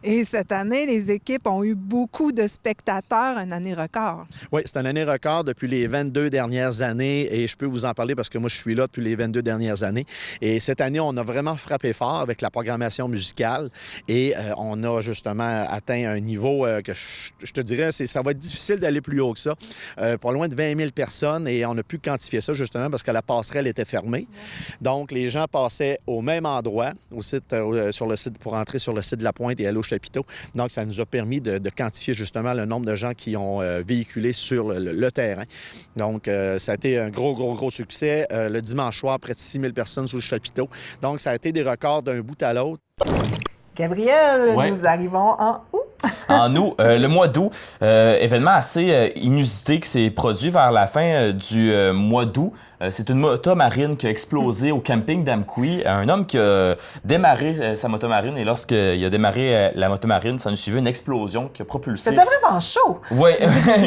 Et cette année, les équipes ont eu beaucoup de spectateurs, une année record. Oui, c'est une année record depuis les 22 dernières années et je peux vous en parler parce que moi, je suis là depuis les 22 dernières années. Et cette année, on a vraiment frappé fort avec la programmation musicale et on a justement atteint un niveau que je te dirais, ça va être difficile d'aller plus haut que ça. Pas loin de 20 000 personnes et on a pu quantifier ça justement parce que la passerelle était fermée. Donc, les gens passaient au même endroit sur le site pour entrer sur le site de la Pointe et aller au Chapiteau. Donc, ça nous a permis de quantifier justement le nombre de gens qui ont véhiculé sur le terrain. Donc, ça a été un gros succès. Le dimanche soir, près de 6 000 personnes sur le Chapiteau. Donc, ça a été des records d'un bout à l'autre. Gabriel, nous arrivons en août. En août, le mois d'août, événement assez inusité qui s'est produit vers la fin du mois d'août. C'est une motomarine qui a explosé au camping d'Amqui. Un homme qui a démarré sa motomarine et lorsqu'il a démarré la motomarine, ça nous suivait une explosion qui a propulsé... C'était vraiment chaud! Oui,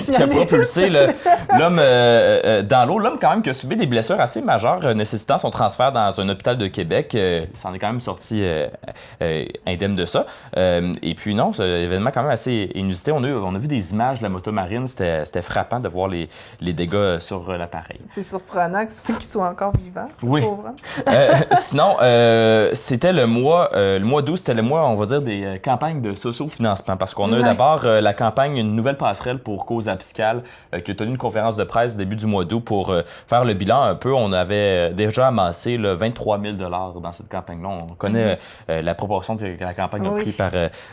qui a propulsé l'homme dans l'eau. L'homme, quand même, qui a subi des blessures assez majeures nécessitant son transfert dans un hôpital de Québec. Il s'en est quand même sorti indemne de ça. Et puis non, c'est un événement quand même assez inusité. On a vu des images de la moto marine. C'était frappant de voir les dégâts sur l'appareil. C'est surprenant qu'ils soient encore vivants, ces pauvres. Sinon, c'était le mois d'août, c'était le mois, on va dire, des campagnes de socio-financement. Parce qu'on a d'abord la campagne Une nouvelle passerelle pour cause apicale qui a tenu une conférence de presse au début du mois d'août pour faire le bilan un peu. On avait déjà amassé 23 000 $ dans cette campagne-là. On connaît la proportion que la campagne a pris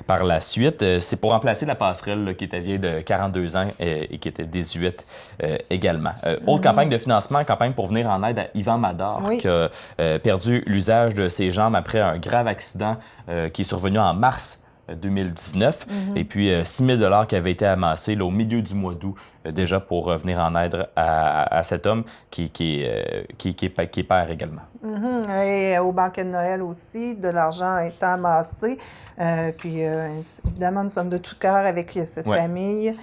par la suite. C'est pour remplacer la passerelle là, qui était vieille de 42 ans et qui était désuète également. Autre campagne de financement, campagne pour venir en aide à Yvan Mador qui a perdu l'usage de ses jambes après un grave accident qui est survenu en mars 2019. Et puis 6 000 $ qui avaient été amassés là, au milieu du mois d'août déjà pour venir en aide à cet homme qui est père également. Et au banquet de Noël aussi, de l'argent a été amassé. Puis évidemment, nous sommes de tout cœur avec cette famille.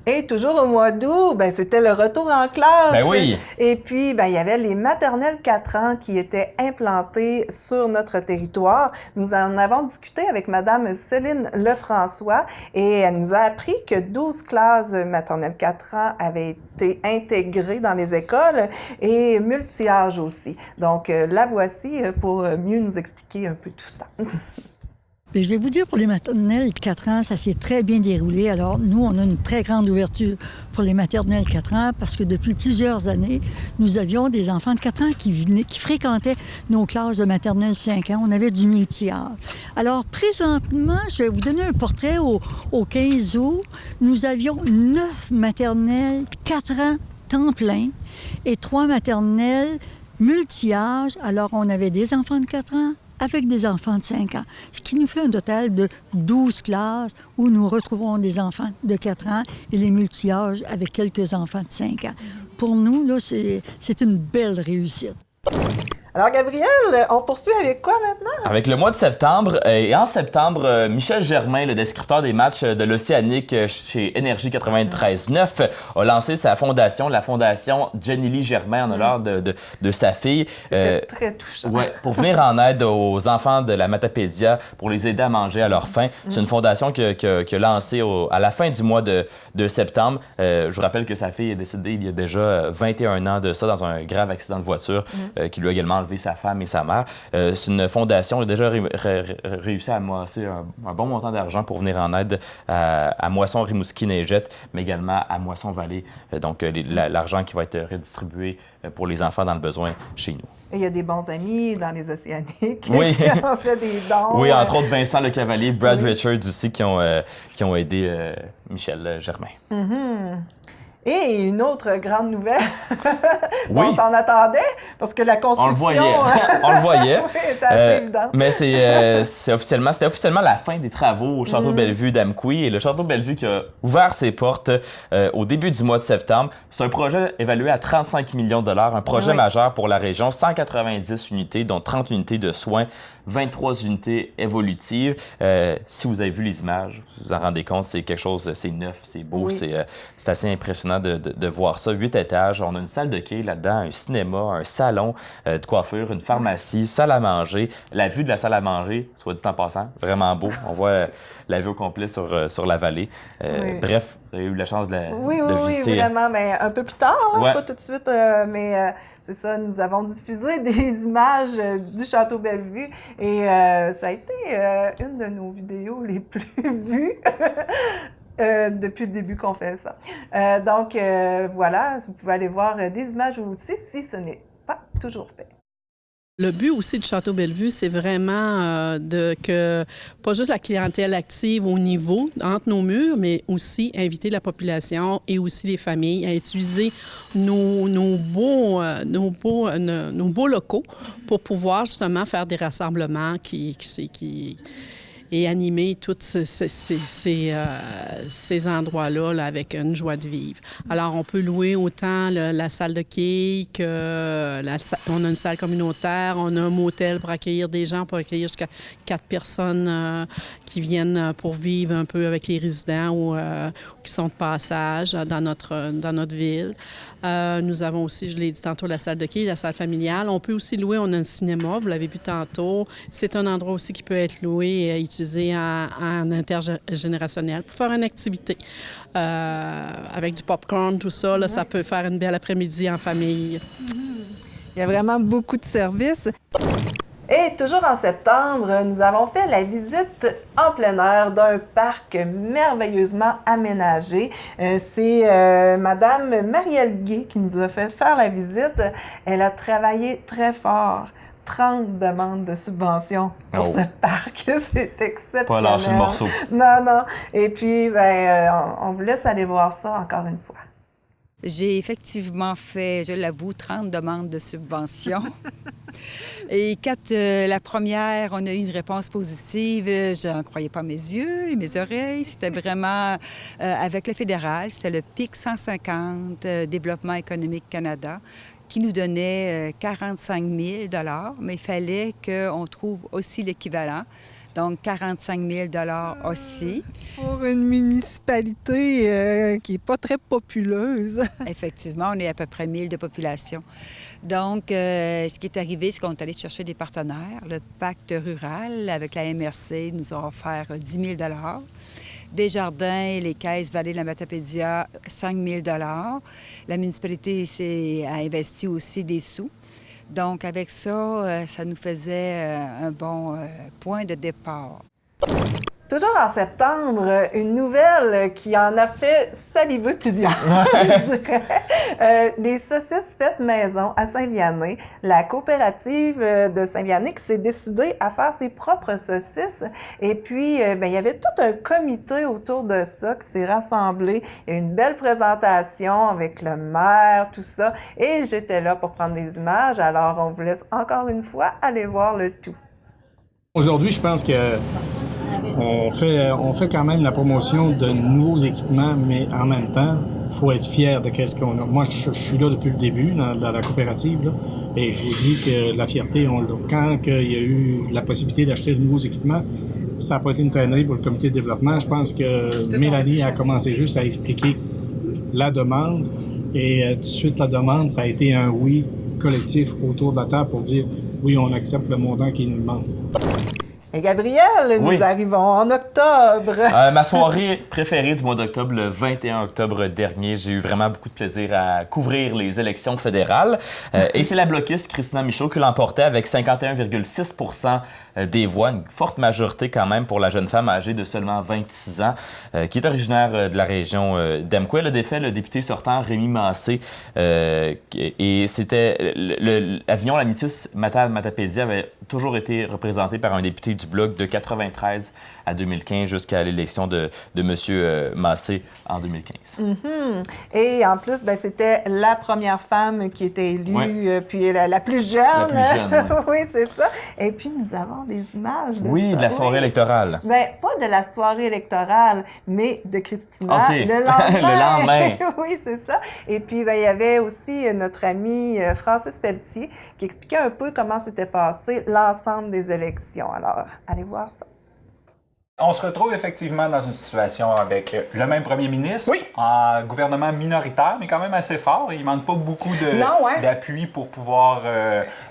Et toujours au mois d'août, c'était le retour en classe. Ben oui. Et puis, il y avait les maternelles 4 ans qui étaient implantées sur notre territoire. Nous en avons discuté avec Madame Céline Lefrançois et elle nous a appris que 12 classes maternelles 4 ans avaient été intégrées dans les écoles et multi-âges aussi. Donc, la voici pour mieux nous expliquer un peu tout ça. Bien, je vais vous dire, pour les maternelles 4 ans, ça s'est très bien déroulé. Alors, nous, on a une très grande ouverture pour les maternelles 4 ans parce que depuis plusieurs années, nous avions des enfants de 4 ans qui fréquentaient nos classes de maternelle 5 ans. On avait du multi-âge. Alors, présentement, je vais vous donner un portrait au 15 août. Nous avions 9 maternelles 4 ans temps plein et 3 maternelles multi-âge. Alors, on avait des enfants de 4 ans avec des enfants de 5 ans, ce qui nous fait un total de 12 classes où nous retrouvons des enfants de 4 ans et les multi-âges avec quelques enfants de 5 ans. Pour nous, là, c'est une belle réussite. Alors, Gabriel, on poursuit avec quoi maintenant? Avec le mois de septembre. Et en septembre, Michel Germain, le descripteur des matchs de l'Océanique chez Énergie 93.9, a lancé sa fondation, la fondation Jenny Lee Germain, en honneur de sa fille. C'était très touchant. Ouais, pour venir en aide aux enfants de la Matapédia, pour les aider à manger à leur faim. C'est une fondation qui a lancé à la fin du mois de septembre. Je vous rappelle que sa fille est décédée il y a déjà 21 ans de ça, dans un grave accident de voiture qui lui a également enlevé sa femme et sa mère. C'est une fondation qui a déjà réussi à amasser un bon montant d'argent pour venir en aide à Moisson Rimouski-Neigette, mais également à Moisson-Vallée. Donc, l'argent qui va être redistribué pour les enfants dans le besoin chez nous. Et il y a des bons amis dans les Océaniques qui ont fait des dons. Oui, entre autres Vincent Le Cavalier, Brad Richards aussi, qui ont aidé Michel Germain. Et une autre grande nouvelle, on s'en attendait, parce que la construction... On le voyait. Oui, était assez évident. Mais c'était officiellement la fin des travaux au Château Bellevue d'Amqui. Et le Château Bellevue qui a ouvert ses portes au début du mois de septembre. C'est un projet évalué à 35 millions $, un projet majeur pour la région. 190 unités, dont 30 unités de soins, 23 unités évolutives. Si vous avez vu les images, vous vous en rendez compte, c'est quelque chose, c'est neuf, c'est beau, c'est assez impressionnant de voir ça. 8 étages, on a une salle de quai là-dedans, un cinéma, un salon de coiffure, une pharmacie, salle à manger. La vue de la salle à manger, soit dit en passant, vraiment beau. On voit la vue au complet sur la vallée. Bref, vous avez eu la chance de visiter. Oui, vraiment, mais un peu plus tard, pas tout de suite, mais c'est ça, nous avons diffusé des images du Château Bellevue et ça a été une de nos vidéos les plus vues. Depuis le début qu'on fait ça. Donc, voilà, vous pouvez aller voir des images aussi si ce n'est pas toujours fait. Le but aussi du Château Bellevue, c'est vraiment que pas juste la clientèle active au niveau, entre nos murs, mais aussi inviter la population et aussi les familles à utiliser nos beaux locaux pour pouvoir justement faire des rassemblements et animer tous ces endroits-là là, avec une joie de vivre. Alors, on peut louer autant la salle de quai que on a une salle communautaire, on a un motel pour accueillir des gens, pour accueillir jusqu'à 4 personnes qui viennent pour vivre un peu avec les résidents ou qui sont de passage dans notre ville. Nous avons aussi, je l'ai dit tantôt, la salle de quai, la salle familiale. On peut aussi louer, on a un cinéma, vous l'avez vu tantôt. C'est un endroit aussi qui peut être loué et utilisé l'utiliser en intergénérationnel pour faire une activité. Avec du popcorn, tout ça, là, ça peut faire une belle après-midi en famille. Il y a vraiment beaucoup de services. Et toujours en septembre, nous avons fait la visite en plein air d'un parc merveilleusement aménagé. C'est Madame Marielle Gay qui nous a fait faire la visite. Elle a travaillé très fort. 30 demandes de subvention pour ce parc. C'est exceptionnel. Pas lâcher le morceau. Non, non. Et puis, on vous laisse aller voir ça encore une fois. J'ai effectivement fait, je l'avoue, 30 demandes de subvention. Et quand la première, on a eu une réponse positive, je n'en croyais pas mes yeux et mes oreilles. C'était vraiment avec le fédéral, c'était le PIC 150, Développement économique Canada, qui nous donnait 45 000 $, mais il fallait qu'on trouve aussi l'équivalent. Donc, 45 000 $ aussi. Pour une municipalité qui n'est pas très populeuse. Effectivement, on est à peu près 1000 de population. Donc, ce qui est arrivé, c'est qu'on est allé chercher des partenaires. Le pacte rural avec la MRC nous a offert 10 000 $. Desjardins et les caisses Vallée de la Matapédia, 5 000 $. La municipalité a investi aussi des sous. Donc, avec ça, ça nous faisait un bon point de départ. Toujours en septembre, une nouvelle qui en a fait saliver plusieurs, je dirais. Les saucisses faites maison à Saint-Vianney. La coopérative de Saint-Vianney qui s'est décidée à faire ses propres saucisses. Et puis, il y avait tout un comité autour de ça qui s'est rassemblé. Il y a eu une belle présentation avec le maire, tout ça. Et j'étais là pour prendre des images. Alors, on vous laisse encore une fois aller voir le tout. Aujourd'hui, je pense que on fait quand même la promotion de nouveaux équipements, mais en même temps, il faut être fier de ce qu'on a. Moi, je suis là depuis le début, dans la coopérative, là, et je vous dis que la fierté, on l'a. Quand il y a eu la possibilité d'acheter de nouveaux équipements, ça n'a pas été une tannée pour le comité de développement. Je pense que Mélanie a commencé juste à expliquer la demande, et tout de suite, la demande, ça a été un oui collectif autour de la table pour dire oui, on accepte le montant qu'ils nous demandent. Et Gabriel, nous arrivons en octobre. Ma soirée préférée du mois d'octobre, le 21 octobre dernier, j'ai eu vraiment beaucoup de plaisir à couvrir les élections fédérales. Et c'est la bloquiste Christina Michaud qui l'emportait avec 51,6 % des voix, une forte majorité quand même pour la jeune femme âgée de seulement 26 ans, qui est originaire de la région d'Amqui. Elle a défait le député sortant Rémi Massé. Et c'était l'Avignon, la métisse Matapédia avait toujours été représenté par un député du Bloc de 93 à 2015 jusqu'à l'élection de M. Massé en 2015. Mm-hmm. Et en plus, c'était la première femme qui était élue, puis la plus jeune. La plus jeune, oui, c'est ça. Et puis, nous avons des images de ça. De la soirée électorale. Pas de la soirée électorale, mais de Christina le lendemain. Le lendemain. Oui, c'est ça. Et puis, il y avait aussi notre ami Francis Pelletier qui expliquait un peu comment s'était passé l'ensemble des élections. Alors, allez voir ça. On se retrouve effectivement dans une situation avec le même premier ministre, un gouvernement minoritaire, mais quand même assez fort. Il ne manque pas beaucoup d'appui pour pouvoir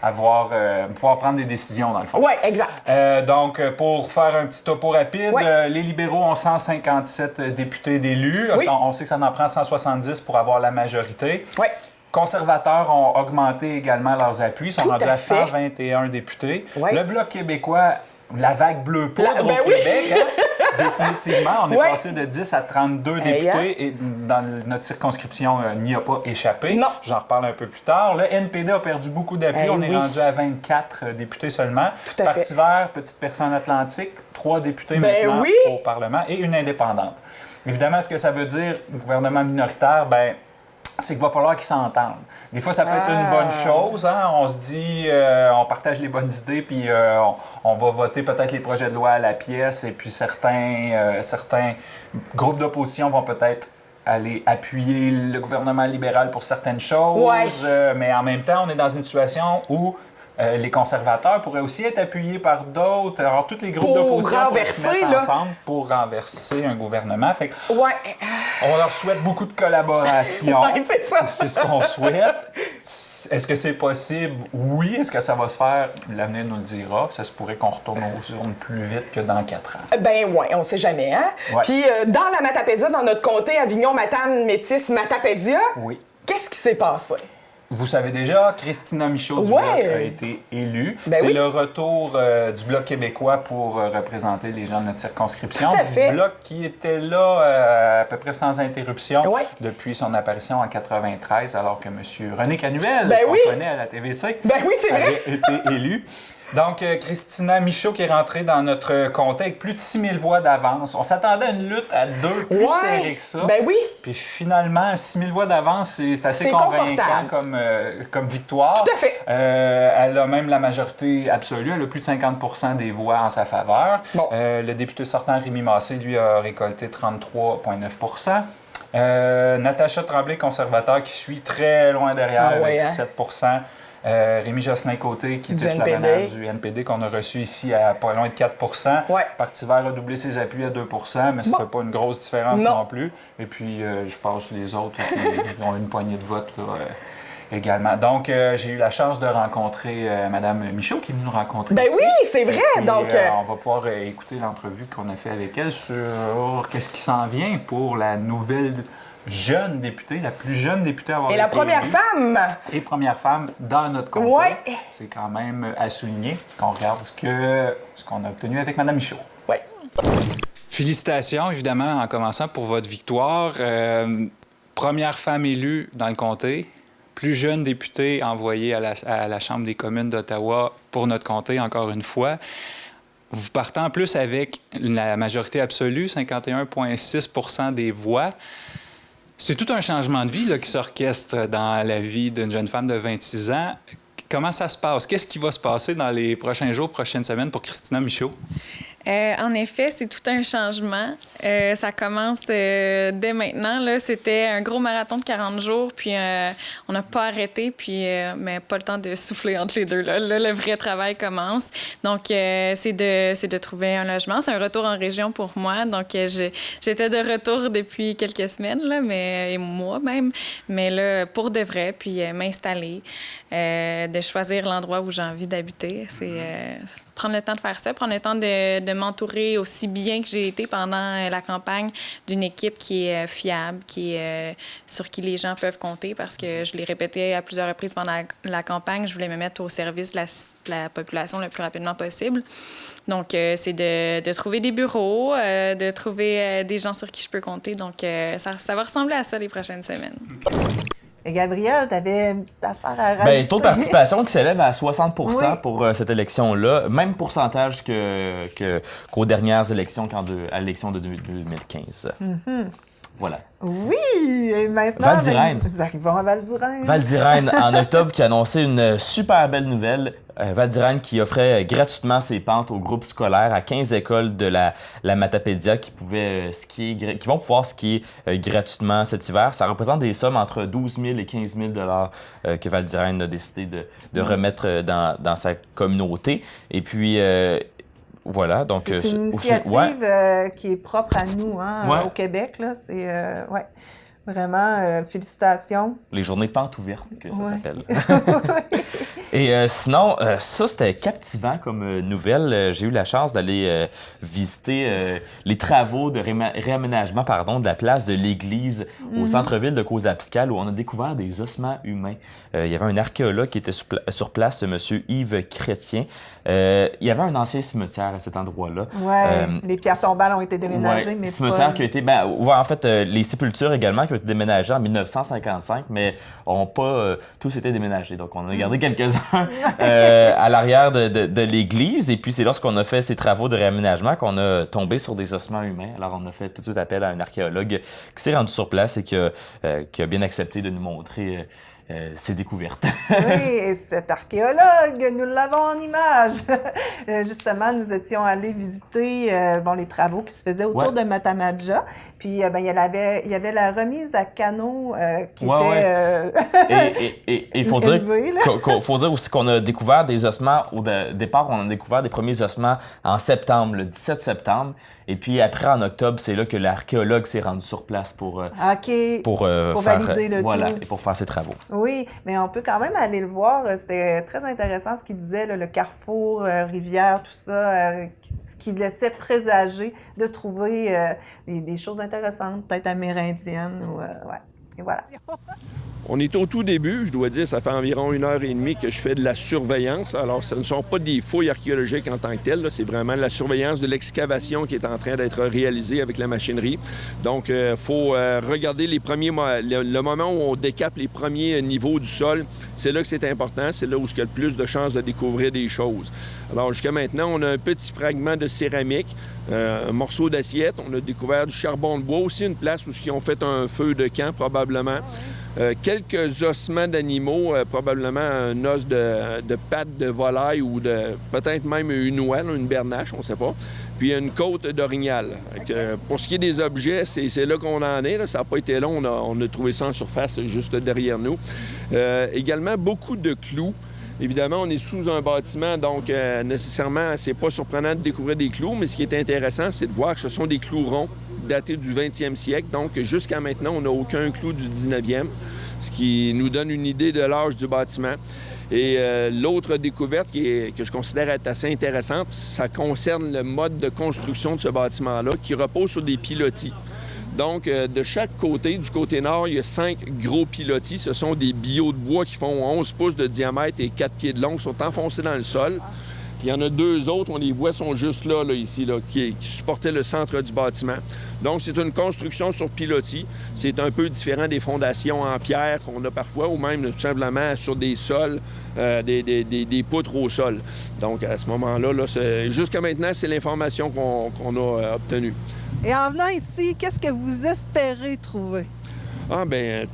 pouvoir prendre des décisions, dans le fond. Oui, exact. Donc, pour faire un petit topo rapide, les libéraux ont 157 députés d'élus. Oui. On sait que ça en prend 170 pour avoir la majorité. Oui. Conservateurs ont augmenté également leurs appuis. Ils sont rendus à 121 députés. Oui. Le Bloc québécois, la vague bleue poudre au Québec, définitivement. On est passé de 10 à 32 députés et dans notre circonscription, n'y a pas échappé. Non. J'en reparle un peu plus tard. Le NPD a perdu beaucoup d'appui. On est rendu à 24 députés seulement. Parti vert, petite personne atlantique, 3 députés maintenant au Parlement et une indépendante. Évidemment, ce que ça veut dire, gouvernement minoritaire, c'est qu'il va falloir qu'ils s'entendent. Des fois, ça peut être une bonne chose. Hein? On se dit, on partage les bonnes idées, puis on va voter peut-être les projets de loi à la pièce, et puis certains groupes d'opposition vont peut-être aller appuyer le gouvernement libéral pour certaines choses. Mais en même temps, on est dans une situation où les conservateurs pourraient aussi être appuyés par d'autres. Alors, tous les groupes d'opposition pourraient se mettre ensemble pour renverser un gouvernement. Fait on leur souhaite beaucoup de collaboration. C'est ce qu'on souhaite. est-ce que c'est possible? Oui. Est-ce que ça va se faire? L'avenir nous le dira. Ça se pourrait qu'on retourne aux urnes plus vite que dans 4 ans. Ben ouais, on sait jamais, hein? Ouais. Puis dans la Matapédia, dans notre comté Avignon-Matane-Métis-Matapédia, oui. Qu'est-ce qui s'est passé? Vous savez déjà, Christina Michaud du Bloc a été élue. C'est le retour du Bloc québécois pour représenter les gens de notre circonscription. Tout à fait. Le Bloc qui était là à peu près sans interruption depuis son apparition en 93, alors que M. René Canuel, qu'on connaît à la TVC, avait été élu. Donc, Christina Michaud qui est rentrée dans notre comté avec plus de 6 000 voix d'avance. On s'attendait à une lutte à 2 plus serrée que ça. Ben oui. Puis finalement, 6 000 voix d'avance, c'est assez convaincant comme victoire. Tout à fait. Elle a même la majorité absolue. Elle a plus de 50 % des voix en sa faveur. Bon. Le député sortant, Rémi Massé, lui, a récolté 33,9 % Natacha Tremblay, conservateur, qui suit très loin derrière avec 17 % Rémi Josselin-Côté, qui était sur la bannière du NPD, qu'on a reçu ici à pas loin de 4 % Parti vert a doublé ses appuis à 2 % mais ça ne fait pas une grosse différence non plus. Et puis, je passe les autres qui ont une poignée de votes également. Donc, j'ai eu la chance de rencontrer Mme Michaud, qui est venue nous rencontrer ici. Oui, c'est vrai! Puis, donc, on va pouvoir écouter l'entrevue qu'on a fait avec elle sur qu'est-ce qui s'en vient pour la nouvelle jeune députée, la plus jeune députée à avoir été la première femme! Et première femme dans notre comté. Ouais. C'est quand même à souligner qu'on regarde ce qu'on a obtenu avec Mme Michaud. Oui. Félicitations, évidemment, en commençant pour votre victoire. Première femme élue dans le comté. Plus jeune députée envoyée à la Chambre des communes d'Ottawa pour notre comté, encore une fois. Vous partez en plus avec la majorité absolue, 51,6 % des voix. C'est tout un changement de vie là, qui s'orchestre dans la vie d'une jeune femme de 26 ans. Comment ça se passe? Qu'est-ce qui va se passer dans les prochains jours, prochaines semaines pour Christina Michaud? En effet, c'est tout un changement. Ça commence dès maintenant. Là. C'était un gros marathon de 40 jours, puis on n'a pas arrêté, puis mais pas le temps de souffler entre les deux. Là, le vrai travail commence. Donc, c'est de trouver un logement. C'est un retour en région pour moi. Donc, j'étais de retour depuis quelques semaines, là, et mois même. Mais là, pour de vrai, puis m'installer, de choisir l'endroit où j'ai envie d'habiter. C'est prendre le temps de faire ça, prendre le temps de m'entourer aussi bien que j'ai été pendant la campagne d'une équipe qui est fiable, sur qui les gens peuvent compter, parce que je l'ai répété à plusieurs reprises pendant la campagne, je voulais me mettre au service de la population le plus rapidement possible. Donc, c'est de trouver des bureaux, de trouver des gens sur qui je peux compter. Donc, ça va ressembler à ça les prochaines semaines. Et Gabriel, tu avais une petite affaire à rajouter. Bien, taux de participation qui s'élève à 60 % pour cette élection-là. Même pourcentage qu'aux dernières élections, à l'élection de 2015. Mm-hmm. Voilà. Oui! Et maintenant, Val d'Irène. nous arrivons à Val d'Irène. Val d'Irène, en octobre, qui a annoncé une super belle nouvelle. Val d'Irène qui offrait gratuitement ses pentes aux groupes scolaires à 15 écoles de la Matapédia qui vont pouvoir skier gratuitement cet hiver. Ça représente des sommes entre 12 000 et 15 000 $ que Val d'Irène a décidé de remettre dans sa communauté. Et puis, voilà. Donc, c'est une initiative qui est propre à nous, au Québec. Là. C'est, vraiment, félicitations. Les journées pentes ouvertes, que ça s'appelle. Et sinon, ça, c'était captivant comme nouvelle. J'ai eu la chance d'aller visiter les travaux de réaménagement de la place de l'église au centre-ville de Cozapiscal, où on a découvert des ossements humains. Il y avait un archéologue qui était sur place, M. Yves Chrétien. Il y avait un ancien cimetière à cet endroit-là. Oui, les pierres tombales ont été déménagées, mais cimetière qui a été... en fait, les sépultures également qui ont été déménagées en 1955, mais n'ont pas tous été déménagés. Donc, on a gardé quelques-uns à l'arrière de l'église. Et puis, c'est lorsqu'on a fait ces travaux de réaménagement qu'on a tombé sur des ossements humains. Alors, on a fait tout de suite appel à un archéologue qui s'est rendu sur place et qui a bien accepté de nous montrer ses découvertes. Oui, et cet archéologue, nous l'avons en image. Justement, nous étions allés visiter les travaux qui se faisaient autour de Matamadja. Puis, il y avait la remise à canot qui était et il faut dire aussi qu'on a découvert des ossements, au départ, on a découvert des premiers ossements en septembre, le 17 septembre. Et puis après, en octobre, c'est là que l'archéologue s'est rendu sur place pour valider le tout. Et pour faire ses travaux. Oui, mais on peut quand même aller le voir. C'était très intéressant ce qu'il disait, là, le carrefour, rivière, tout ça, ce qui laissait présager de trouver des choses intéressantes, peut-être amérindiennes. Ou, ouais. Et voilà. On est au tout début, je dois dire, ça fait environ 1h30 que je fais de la surveillance. Alors, ce ne sont pas des fouilles archéologiques en tant que telles, c'est vraiment la surveillance de l'excavation qui est en train d'être réalisée avec la machinerie. Donc, il faut regarder le moment où on décape les premiers niveaux du sol. C'est là que c'est important, c'est là où il y a le plus de chances de découvrir des choses. Alors, jusqu'à maintenant, on a un petit fragment de céramique, un morceau d'assiette. On a découvert du charbon de bois, aussi une place où ils ont fait un feu de camp, probablement. Quelques ossements d'animaux, probablement un os de patte de volaille ou peut-être même une ouelle, une bernache, on ne sait pas. Puis une côte d'orignal. Pour ce qui est des objets, c'est là qu'on en est. Là. Ça n'a pas été long, on a trouvé ça en surface juste derrière nous. Également, beaucoup de clous. Évidemment, on est sous un bâtiment, donc nécessairement, c'est pas surprenant de découvrir des clous, mais ce qui est intéressant, c'est de voir que ce sont des clous ronds datés du 20e siècle. Donc, jusqu'à maintenant, on n'a aucun clou du 19e, ce qui nous donne une idée de l'âge du bâtiment. Et l'autre découverte que je considère être assez intéressante, ça concerne le mode de construction de ce bâtiment-là, qui repose sur des pilotis. Donc, de chaque côté, du côté nord, il y a 5 gros pilotis. Ce sont des billots de bois qui font 11 pouces de diamètre et 4 pieds de long, qui sont enfoncés dans le sol. Il y en a 2 autres, on les voit, sont juste là ici, qui supportaient le centre du bâtiment. Donc, c'est une construction sur pilotis. C'est un peu différent des fondations en pierre qu'on a parfois, ou même tout simplement sur des sols, des poutres au sol. Donc, à ce moment-là, jusqu'à maintenant, c'est l'information qu'on a obtenue. Et en venant ici, qu'est-ce que vous espérez trouver? Ah, bien,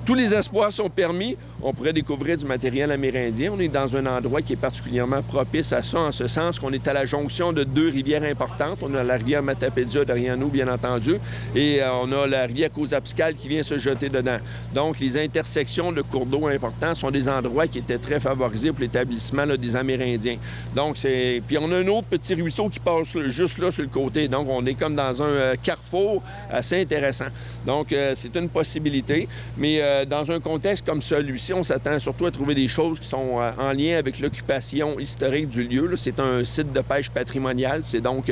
tous les espoirs sont permis. On pourrait découvrir du matériel amérindien. On est dans un endroit qui est particulièrement propice à ça, en ce sens qu'on est à la jonction de 2 rivières importantes. On a la rivière Matapédia derrière nous, bien entendu, et on a la rivière Cozapiscale qui vient se jeter dedans. Donc, les intersections de cours d'eau importants sont des endroits qui étaient très favorisés pour l'établissement des Amérindiens. Donc, puis on a un autre petit ruisseau qui passe juste là sur le côté. Donc, on est comme dans un carrefour assez intéressant. Donc, c'est une possibilité, mais dans un contexte comme celui-ci, on s'attend surtout à trouver des choses qui sont en lien avec l'occupation historique du lieu. C'est un site de pêche patrimonial. C'est donc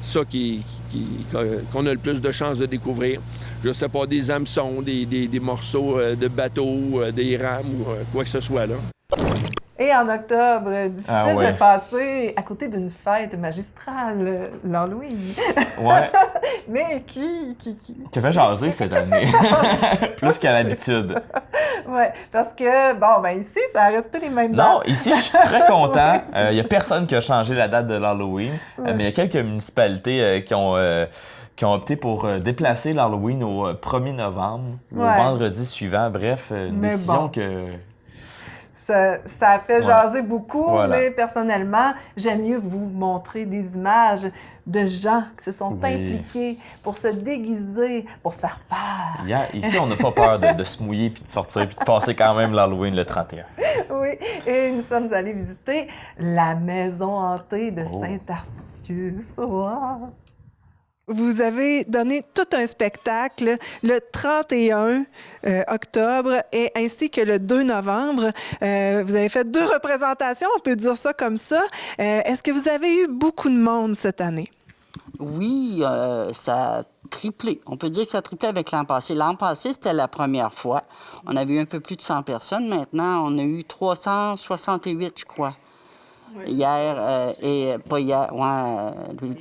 ça qu'on a le plus de chances de découvrir. Je ne sais pas, des hameçons, des morceaux de bateaux, des rames ou quoi que ce soit là. Et en octobre, difficile de passer à côté d'une fête magistrale, l'Halloween. Ouais. Mais qui fait jaser cette année. Plus qu'à l'habitude. Oui, parce que, ici, ça a resté les mêmes dates. Non, ici, je suis très content. Il n'y a personne qui a changé la date de l'Halloween, mais il y a quelques municipalités qui ont opté pour déplacer l'Halloween au 1er novembre, au vendredi suivant. Bref, une décision que... Ça a fait jaser beaucoup, mais personnellement, j'aime mieux vous montrer des images de gens qui se sont impliqués pour se déguiser, pour faire peur. Ici, on n'a pas peur de se mouiller, puis de sortir, puis de passer quand même l'Halloween le 31. Oui, et nous sommes allés visiter la maison hantée de Saint-Arcius. Wow. Vous avez donné tout un spectacle le 31 octobre et ainsi que le 2 novembre. Vous avez fait 2 représentations, on peut dire ça comme ça. Est-ce que vous avez eu beaucoup de monde cette année? Oui, ça a triplé. On peut dire que ça a triplé avec l'an passé. L'an passé, c'était la première fois. On avait eu un peu plus de 100 personnes. Maintenant, on a eu 368, je crois. Oui. Hier et pas hier,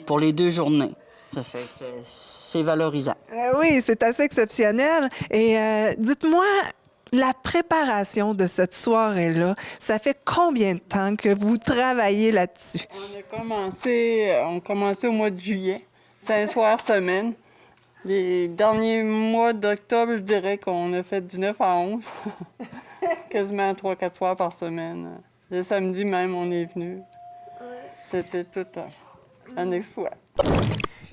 pour les 2 journées. Ça fait que c'est valorisant. Oui, c'est assez exceptionnel. Et dites-moi, la préparation de cette soirée-là, ça fait combien de temps que vous travaillez là-dessus? On a commencé au mois de juillet, 5 soirs semaine. Les derniers mois d'octobre, je dirais qu'on a fait du 9 à 11. Quasiment 3-4 soirs par semaine. Le samedi même, on est venu. C'était tout un exploit.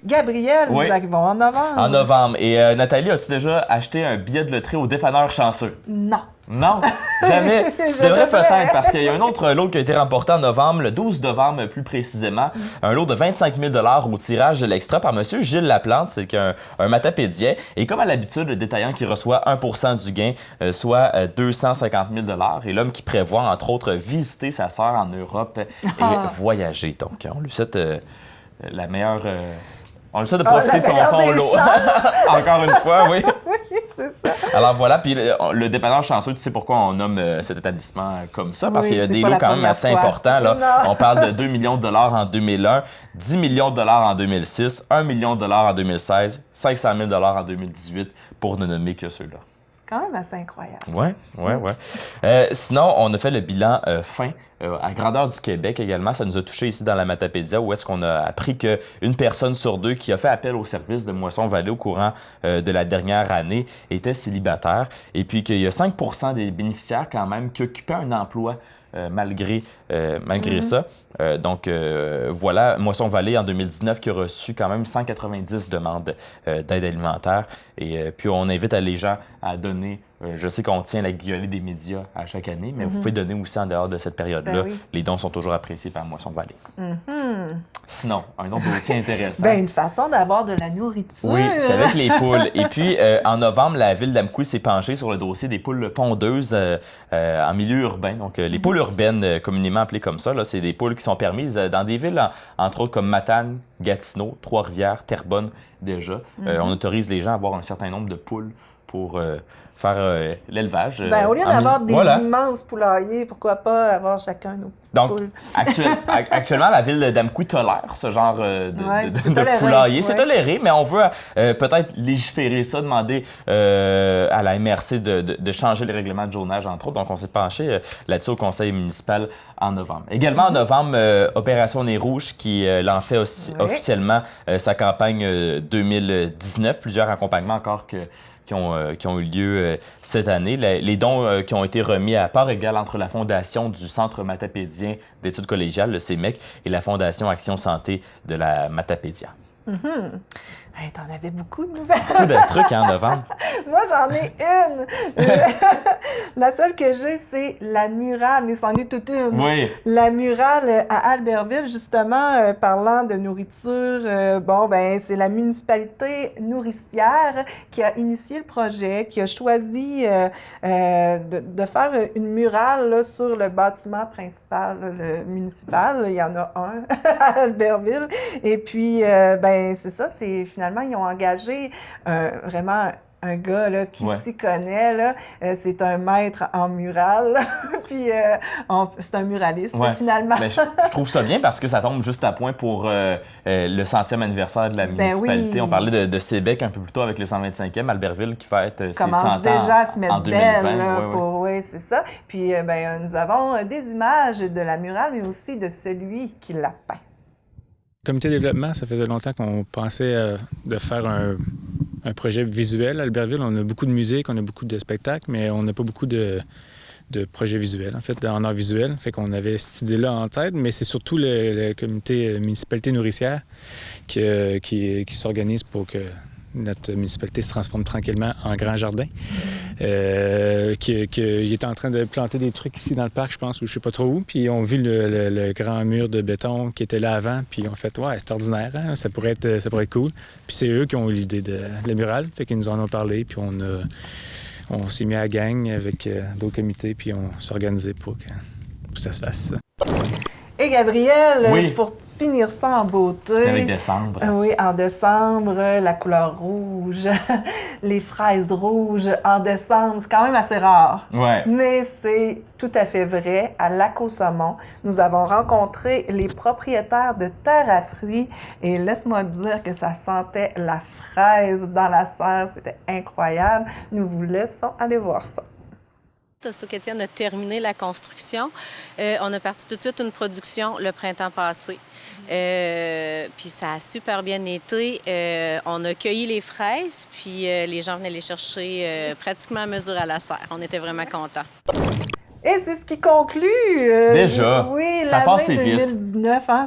Gabriel, nous arrivons en novembre. En novembre. Et Nathalie, as-tu déjà acheté un billet de loterie au dépanneur chanceux? Non. Non, jamais. Tu devrais peut-être, parce qu'il y a un autre lot qui a été remporté en novembre, le 12 novembre plus précisément, un lot de 25 000 $ au tirage de l'extra par M. Gilles Laplante, c'est un matapédien. Et comme à l'habitude, le détaillant qui reçoit 1 % du gain, soit 250 000 $. Et l'homme qui prévoit, entre autres, visiter sa sœur en Europe et voyager. Donc, on lui souhaite la meilleure... On lui souhaite de profiter de son lot. Encore une fois, oui. Oui, c'est ça. Alors voilà, puis le dépanneur chanceux, tu sais pourquoi on nomme cet établissement comme ça? Parce qu'il y a des lots quand même assez importants. Là. On parle de 2 millions de dollars en 2001, 10 millions de dollars en 2006, 1 million de dollars en 2016, 500 000 $ en 2018, pour ne nommer que ceux-là. Quand même assez incroyable. Oui. Sinon, on a fait le bilan fin à grandeur du Québec également. Ça nous a touché ici dans la Matapédia, où est-ce qu'on a appris qu'une personne sur deux qui a fait appel au service de Moisson-Vallée au courant de la dernière année était célibataire. Et puis qu'il y a 5 % des bénéficiaires quand même qui occupaient un emploi malgré ça. Donc, voilà, Moisson-Vallée, en 2019, qui a reçu quand même 190 demandes d'aide alimentaire. Et puis, on invite les gens à donner. Je sais qu'on tient la guiolée des médias à chaque année, mais vous pouvez donner aussi en dehors de cette période-là. Ben oui. Les dons sont toujours appréciés par Moisson-Vallée. Sinon, un autre dossier intéressant. Une façon d'avoir de la nourriture. Oui, c'est avec les poules. Et puis, en novembre, la ville d'Amqui s'est penchée sur le dossier des poules pondeuses en milieu urbain. Donc, les poules urbaines, communément appelées comme ça, c'est des poules qui sont permises dans des villes, entre autres comme Matane, Gatineau, Trois-Rivières, Terrebonne, déjà. On autorise les gens à avoir un certain nombre de poules pour faire l'élevage. Au lieu d'avoir des immenses poulaillers, pourquoi pas avoir chacun nos petites poules? Actuellement, la ville d'Amqui tolère ce genre de poulailler. C'est toléré, mais on veut peut-être légiférer ça, demander à la MRC de changer les règlements de zonage, entre autres. Donc, on s'est penché là-dessus au conseil municipal en novembre. Également, en novembre, Opération Nez Rouge qui lance officiellement sa campagne 2019. Plusieurs accompagnements encore qui ont eu lieu cette année. Les dons qui ont été remis à part égale entre la Fondation du Centre matapédien d'études collégiales, le CEMEC, et la Fondation Action Santé de la Matapédia. T'en avais beaucoup de nouvelles. Beaucoup de trucs en novembre. Moi, j'en ai une. La seule que j'ai, c'est la murale, mais c'en est toute une. Oui. La murale à Albertville, justement, parlant de nourriture, c'est la municipalité nourricière qui a initié le projet, qui a choisi de faire une murale là, sur le bâtiment principal, le municipal. Il y en a un à Albertville. Et puis, c'est ça, c'est finalement, ils ont engagé vraiment un gars là, qui s'y connaît. Là. C'est un maître en mural. Puis c'est un muraliste, finalement. Je trouve ça bien parce que ça tombe juste à point pour le 100e anniversaire de la municipalité. On parlait de Sébec un peu plus tôt avec le 125e. Albertville qui fête ses 100 ans commence déjà à se mettre en 2020. Belle. Là, c'est ça. Puis nous avons des images de la murale, mais aussi de celui qui l'a peint. Comité développement, ça faisait longtemps qu'on pensait de faire un projet visuel à Albertville. On a beaucoup de musique, on a beaucoup de spectacles, mais on n'a pas beaucoup de projets visuels, en fait, en art visuel. Fait qu'on avait cette idée-là en tête, mais c'est surtout le comité municipalité nourricière qui s'organise pour que notre municipalité se transforme tranquillement en grand jardin. Il était en train de planter des trucs ici dans le parc, je pense, ou je sais pas trop où. Puis on a vu le grand mur de béton qui était là avant. Puis on fait, c'est ordinaire, hein? Ça pourrait être cool. Puis c'est eux qui ont eu l'idée de la murale. Fait qu'ils nous en ont parlé. Puis on s'est mis à la gang avec d'autres comités. Puis on s'est organisé pour que ça se fasse. Et Gabriel, pour finir ça en beauté. Avec décembre. Oui, en décembre, la couleur rouge, les fraises rouges en décembre, c'est quand même assez rare. Ouais. Mais c'est tout à fait vrai. À Lac-aux-Saumons, nous avons rencontré les propriétaires de terre à fruits et laisse-moi te dire que ça sentait la fraise dans la serre. C'était incroyable. Nous vous laissons aller voir ça. Stock-Étienne a terminé la construction. On a parti tout de suite une production le printemps passé. Puis ça a super bien été. On a cueilli les fraises, puis les gens venaient les chercher pratiquement à mesure à la serre. On était vraiment contents. Et c'est ce qui conclut Déjà, oui, ça passe l'année vite. 2019. Hein,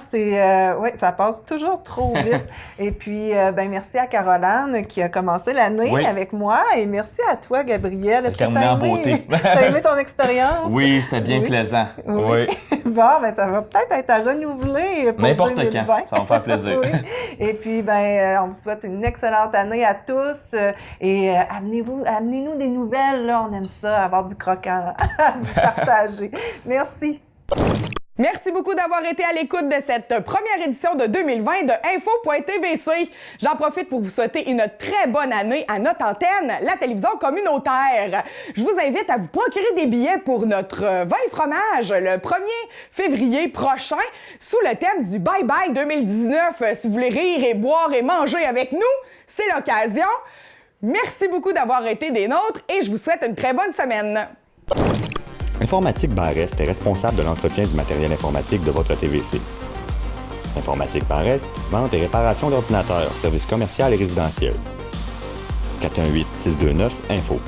oui, ça passe toujours trop vite. Et puis, merci à Caroline qui a commencé l'année avec moi. Et merci à toi, Gabriel. Est-ce que terminé en beauté. T'as aimé ton expérience? Oui, c'était bien plaisant. Oui. Bon, ça va peut-être être à renouveler pour n'importe 2020. quand, ça va me faire plaisir. Oui. Et puis, on vous souhaite une excellente année à tous. Et amenez-nous des nouvelles. Là, on aime ça, avoir du croquant à vous partager. Merci. Merci beaucoup d'avoir été à l'écoute de cette première édition de 2020 de Info.tvc. J'en profite pour vous souhaiter une très bonne année à notre antenne, la télévision communautaire. Je vous invite à vous procurer des billets pour notre vin fromage le 1er février prochain sous le thème du Bye Bye 2019. Si vous voulez rire et boire et manger avec nous, c'est l'occasion. Merci beaucoup d'avoir été des nôtres et je vous souhaite une très bonne semaine. Informatique Barrest est responsable de l'entretien du matériel informatique de votre TVC. Informatique Barrest, vente et réparation d'ordinateurs, services commerciaux et résidentiels. 418-629-INFO.